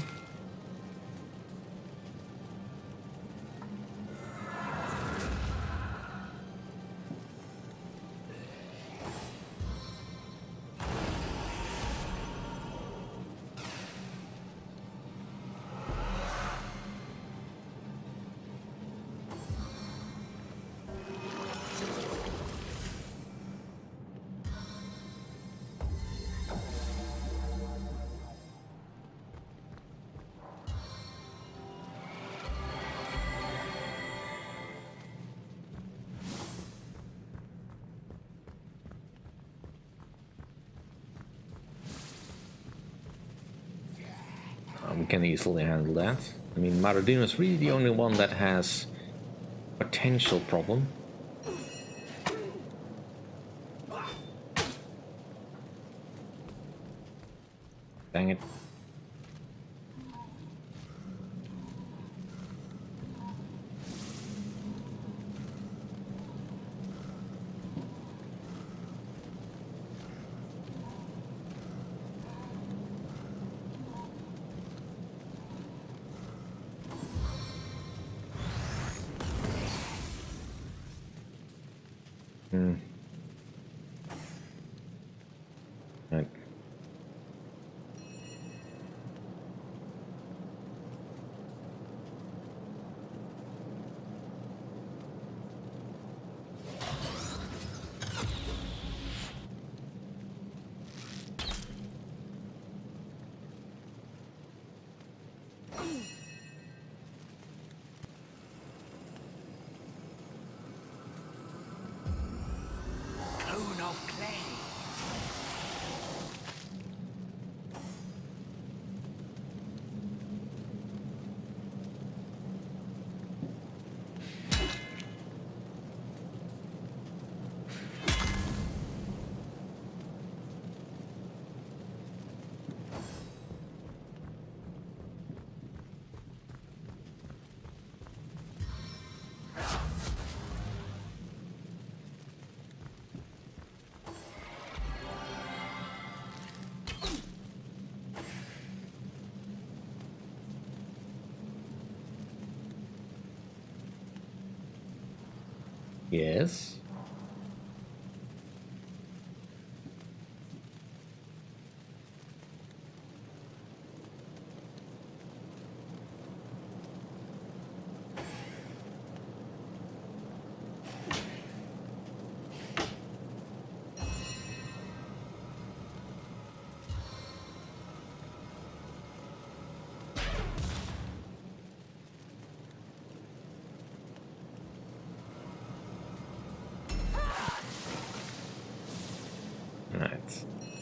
We can easily handle that. I mean, Maradino is really the only one that has potential problem. Dang it. Right. Cone of clay. Yes.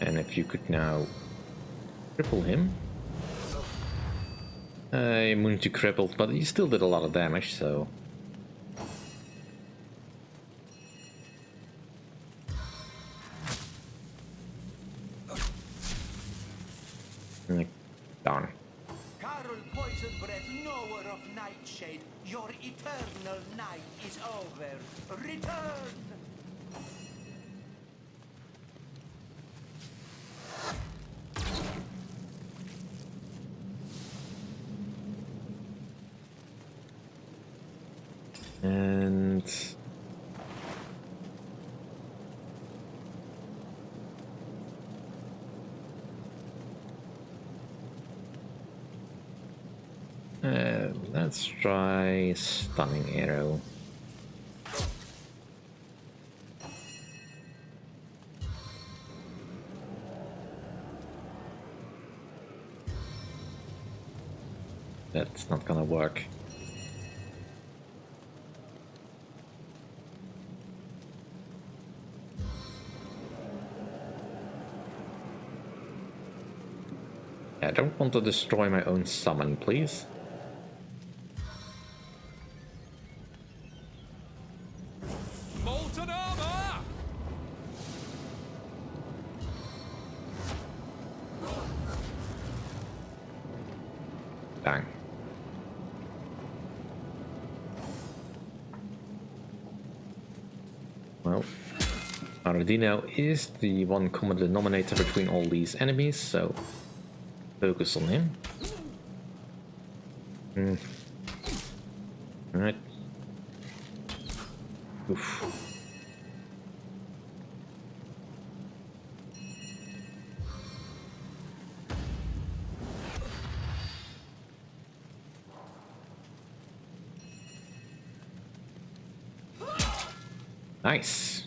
And if you could now cripple him. Immunity crippled, but he still did a lot of damage, so... Darn. Carol Poison Breath, knower of Nightshade, your eternal night is over. Return! And... let's try Stunning Arrow. That's not gonna work. I don't want to destroy my own summon, please. Molten armor! Bang. Well, Aradino is the one common denominator between all these enemies, so focus on him. Alright. Oof. Nice.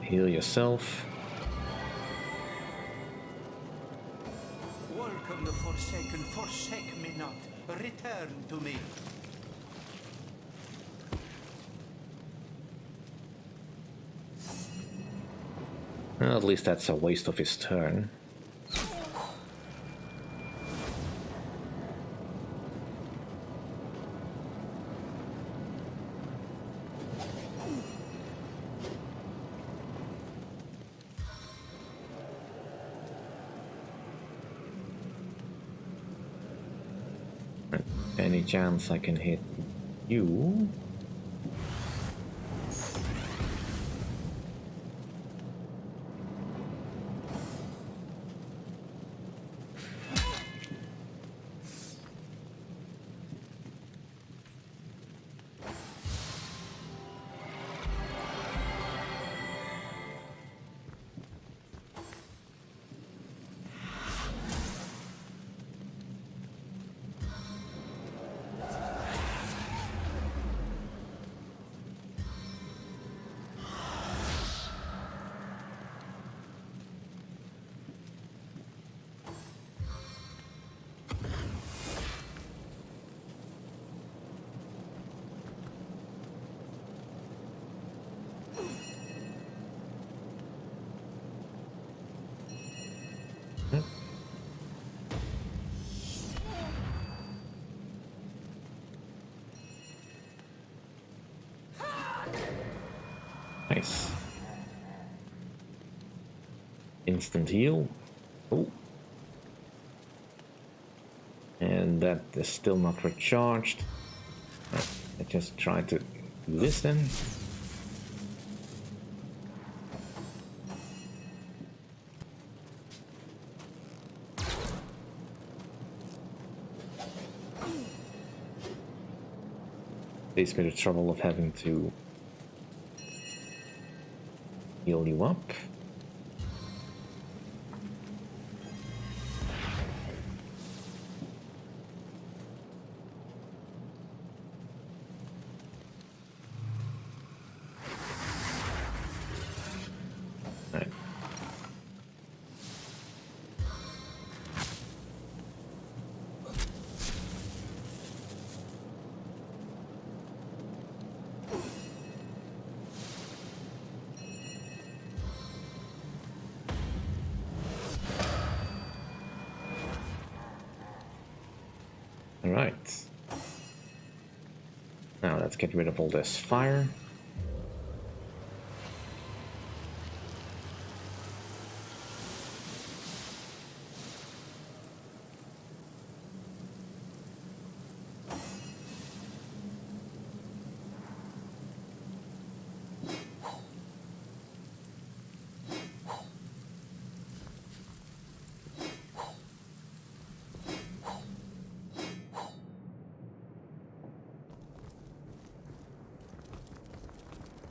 Heal yourself. Welcome the Forsaken, forsake me not. Return to me. Well, at least that's a waste of his turn. Any chance I can hit you? Nice. Instant heal. Oh. And that is still not recharged. I just try to do this then. Saves me the trouble of having to heal you up. Right. Alright. Now let's get rid of all this fire.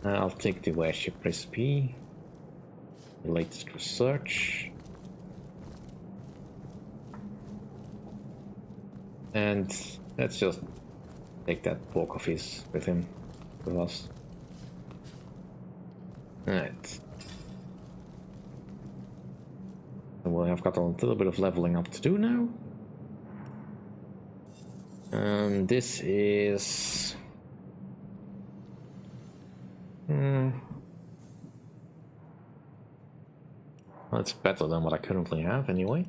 I'll take the warship recipe, the latest research, and let's just take that book of his with him, with us. Alright. Well, I've got a little bit of leveling up to do now. And this is... Well, it's better than what I currently have, anyway.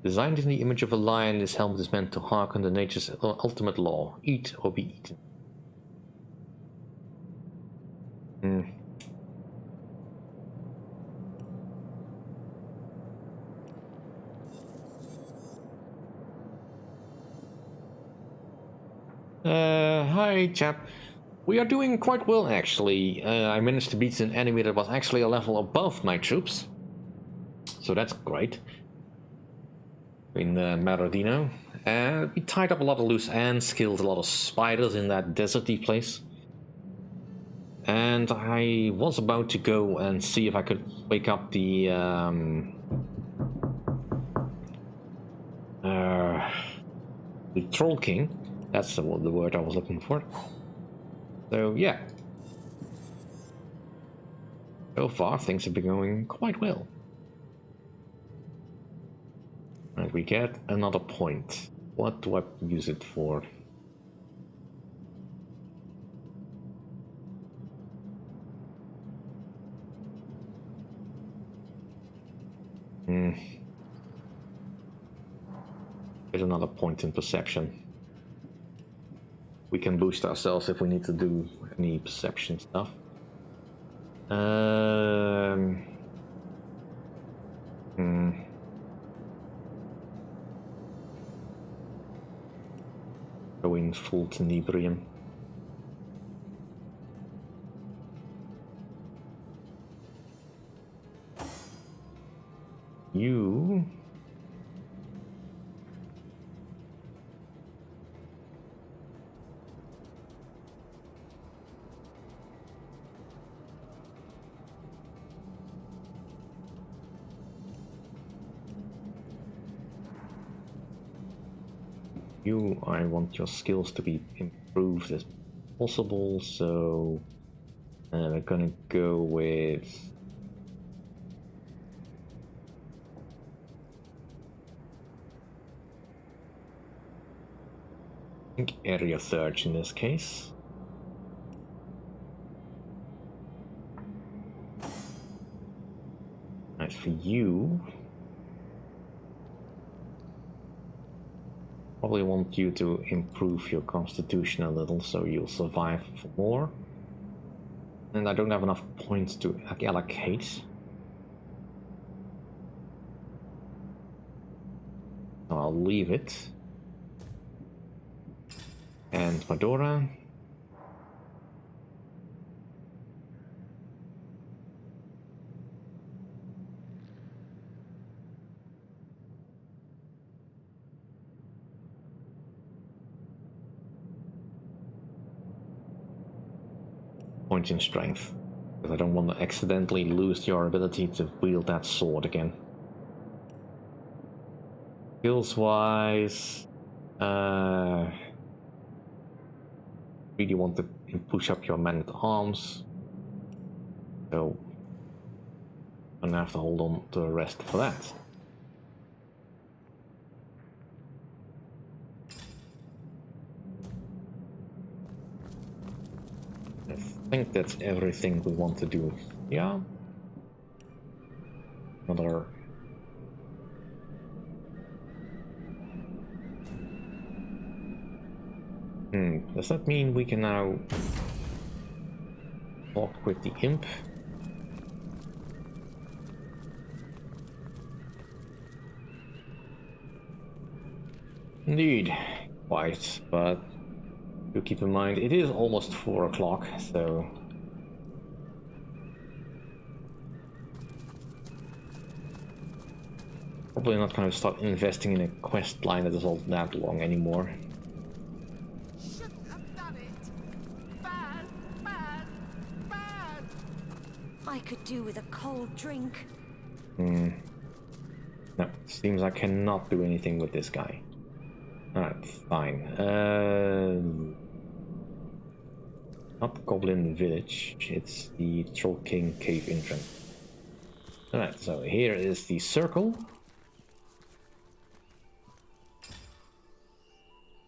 Designed in the image of a lion, this helmet is meant to hearken to nature's ultimate law: eat or be eaten. Hi, chap. We are doing quite well, actually. I managed to beat an enemy that was actually a level above my troops. So that's great. In Maradino. We tied up a lot of loose ends, killed a lot of spiders in that deserty place. And I was about to go and see if I could wake up the Troll King. That's the word I was looking for. So yeah. So far things have been going quite well. And we get another point. What do I use it for? Get another point in perception. We can boost ourselves if we need to do any perception stuff. Going full tenebrium. You... I want your skills to be improved as possible, so we're gonna go with I think area search in this case. As for you, probably want you to improve your constitution a little so you'll survive for more. And I don't have enough points to allocate. So I'll leave it. And Fedora. Point in strength, because I don't want to accidentally lose your ability to wield that sword again. Skills wise, really want to push up your man at arms, so I'm gonna have to hold on to the rest for that. I think that's everything we want to do. Yeah. Another Does that mean we can now talk with the imp? Indeed, quite, but do keep in mind it is almost 4 o'clock, so probably not going to start investing in a quest line that is all that long anymore. Shouldn't have done it. Bad, bad, bad. I could do with a cold drink. No, seems I cannot do anything with this guy. Alright, fine. Not Goblin Village, it's the Troll King Cave entrance. Alright, so here is the circle.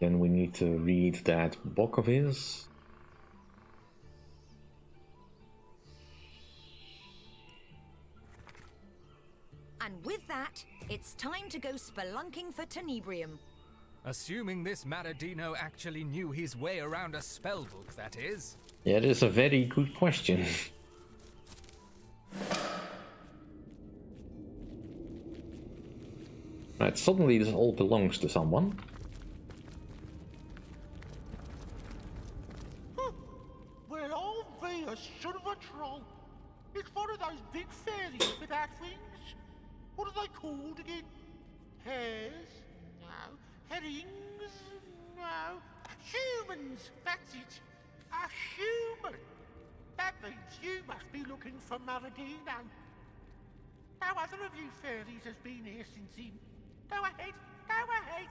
Then we need to read that book of his. And with that, it's time to go spelunking for Tenebrium. Assuming this Maradino actually knew his way around a spellbook, that is. Yeah, that is a very good question. Right, suddenly this all belongs to someone. Well, I'll be a son of a troll. It's one of those big fairies without wings. What are they called again? Hares? No. Herrings? No. Humans! That's it. A human! That means you must be looking for Maradino. No other of you fairies has been here since him. Go ahead, go ahead.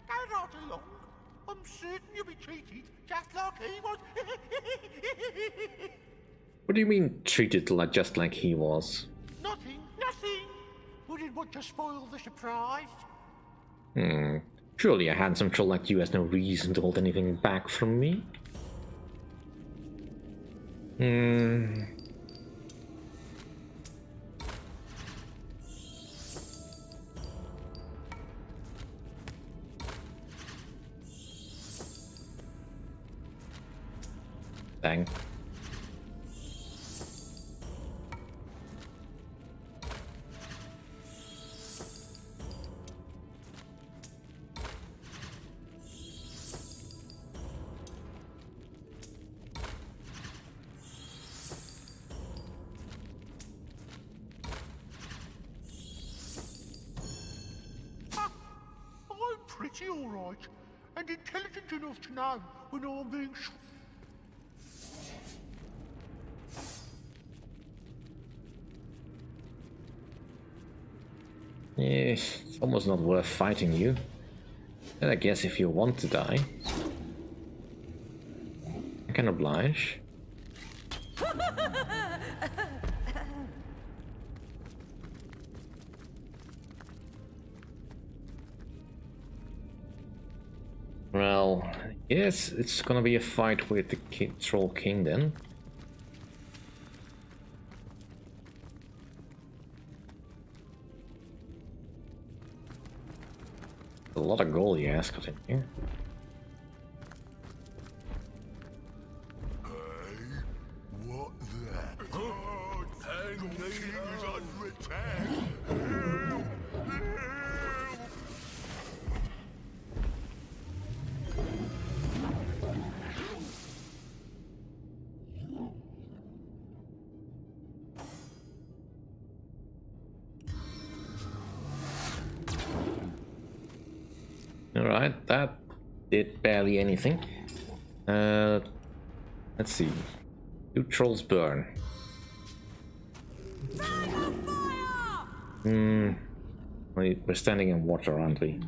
Go right along. I'm certain you'll be treated just like he was. What do you mean treated like just like he was? Nothing, nothing. Wouldn't want to spoil the surprise. Surely a handsome troll like you has no reason to hold anything back from me. Dang. I'm pretty alright, and intelligent enough to know when I'm being It's almost not worth fighting you. And I guess if you want to die, I can oblige. Well, yes, it's gonna be a fight with the Troll King then. A lot of gold he has got in here. What that? Oh, and the king's under attack. Help! Alright, that did barely anything. Let's see. 2 trolls burn. We're standing in water, aren't we?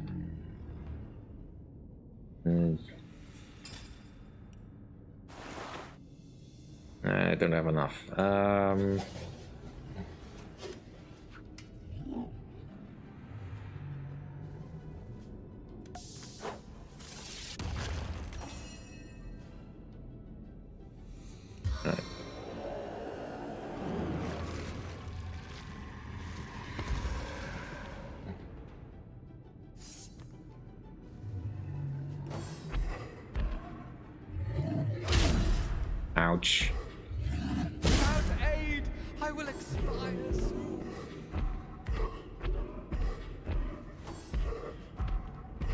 I don't have enough. Ouch. Without aid, I will expire soon.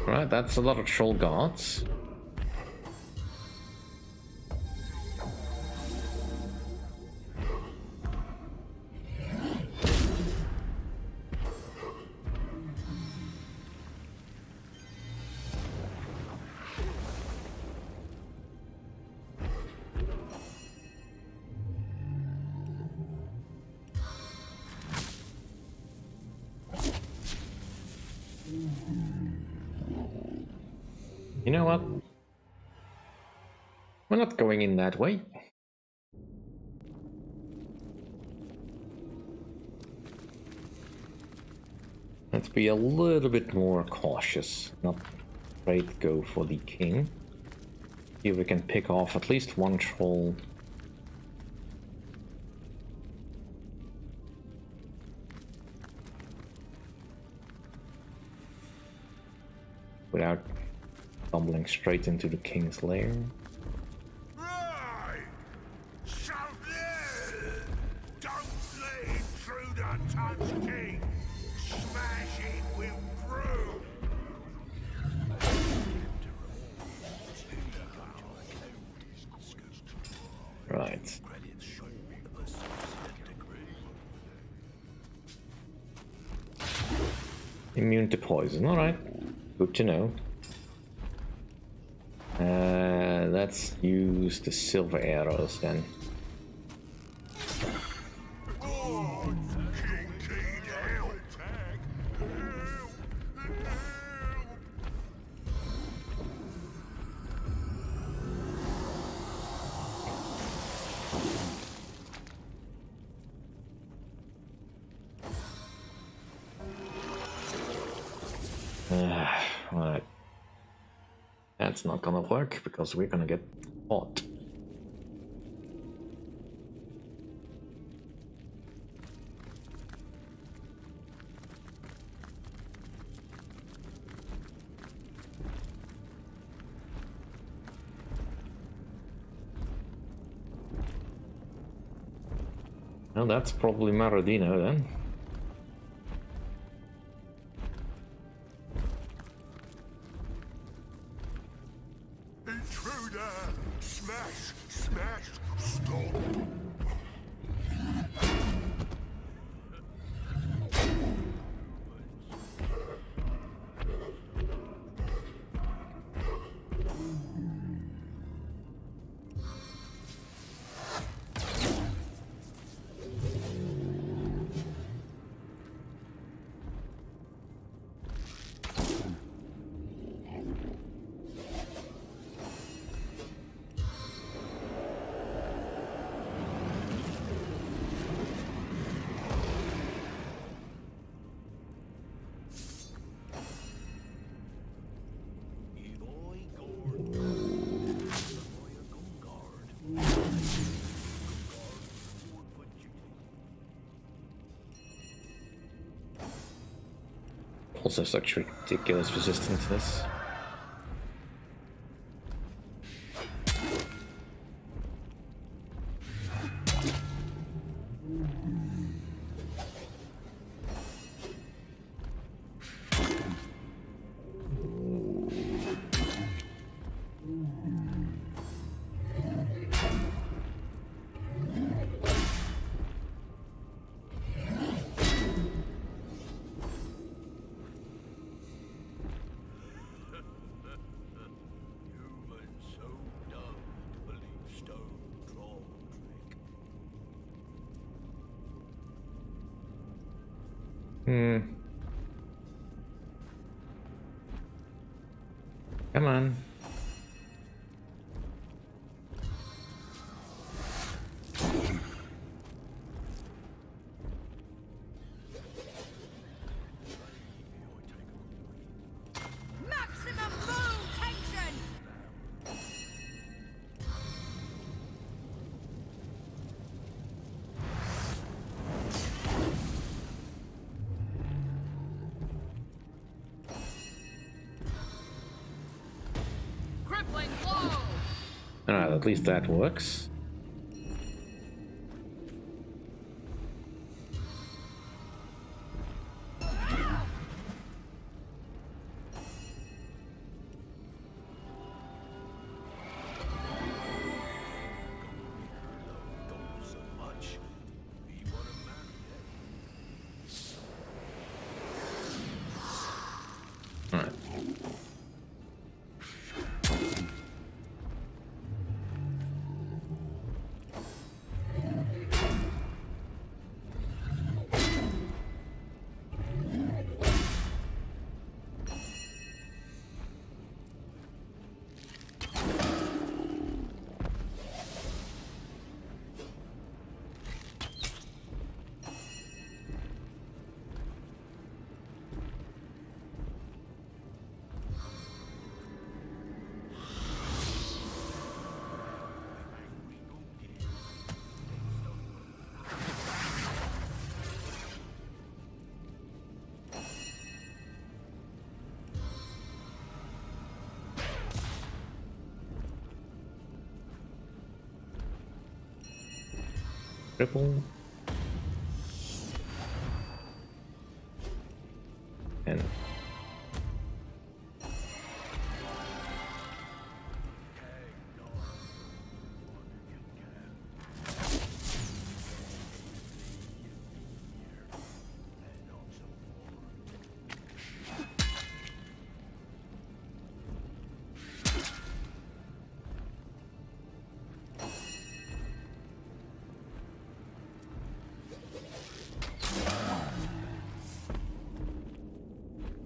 Right, that's a lot of troll guards. You know what? We're not going in that way. Let's be a little bit more cautious. Not afraid to go for the king. See if we can pick off at least one troll. Without stumbling straight into the king's lair. Right! Don't let intruder touch king! Smash it with broom! Right. Immune to poison, alright. Good to know. Let's use the silver arrows then. Alright. That's not gonna work because we're gonna get caught. Well, that's probably Maradino then. Intruder! Smash! Smash! Stop! Also such ridiculous resistance to this. Come on. Maximum boom tension! Crippling blow! Alright, at least that works. triple. And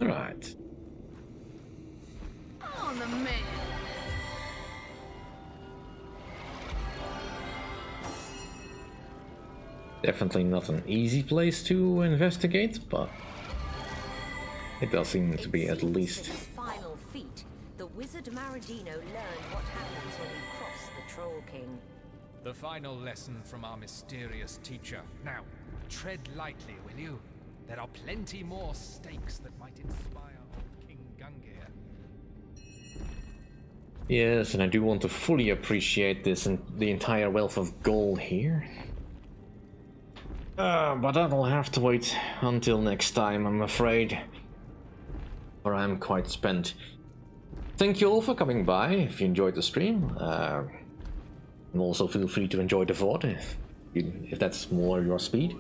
alright. On the man. Definitely not an easy place to investigate, but it does seem to be at least. Final feat, the wizard Maradino learned what happens when you cross the Troll King. The final lesson from our mysterious teacher. Now, tread lightly, will you? There are plenty more stakes that might inspire old King Gungir. Yes, and I do want to fully appreciate this and the entire wealth of gold here. But that'll have to wait until next time, I'm afraid. Or I'm quite spent. Thank you all for coming by, if you enjoyed the stream. And also feel free to enjoy the VOD, if that's more your speed.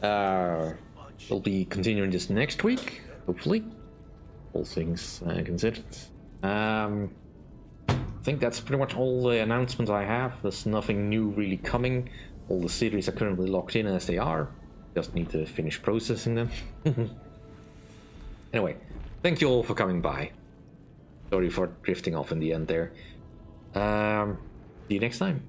We'll be continuing this next week, hopefully. All things considered. I think that's pretty much all the announcements I have. There's nothing new really coming. All the series are currently locked in as they are. Just need to finish processing them. Anyway, thank you all for coming by. Sorry for drifting off in the end there. See you next time.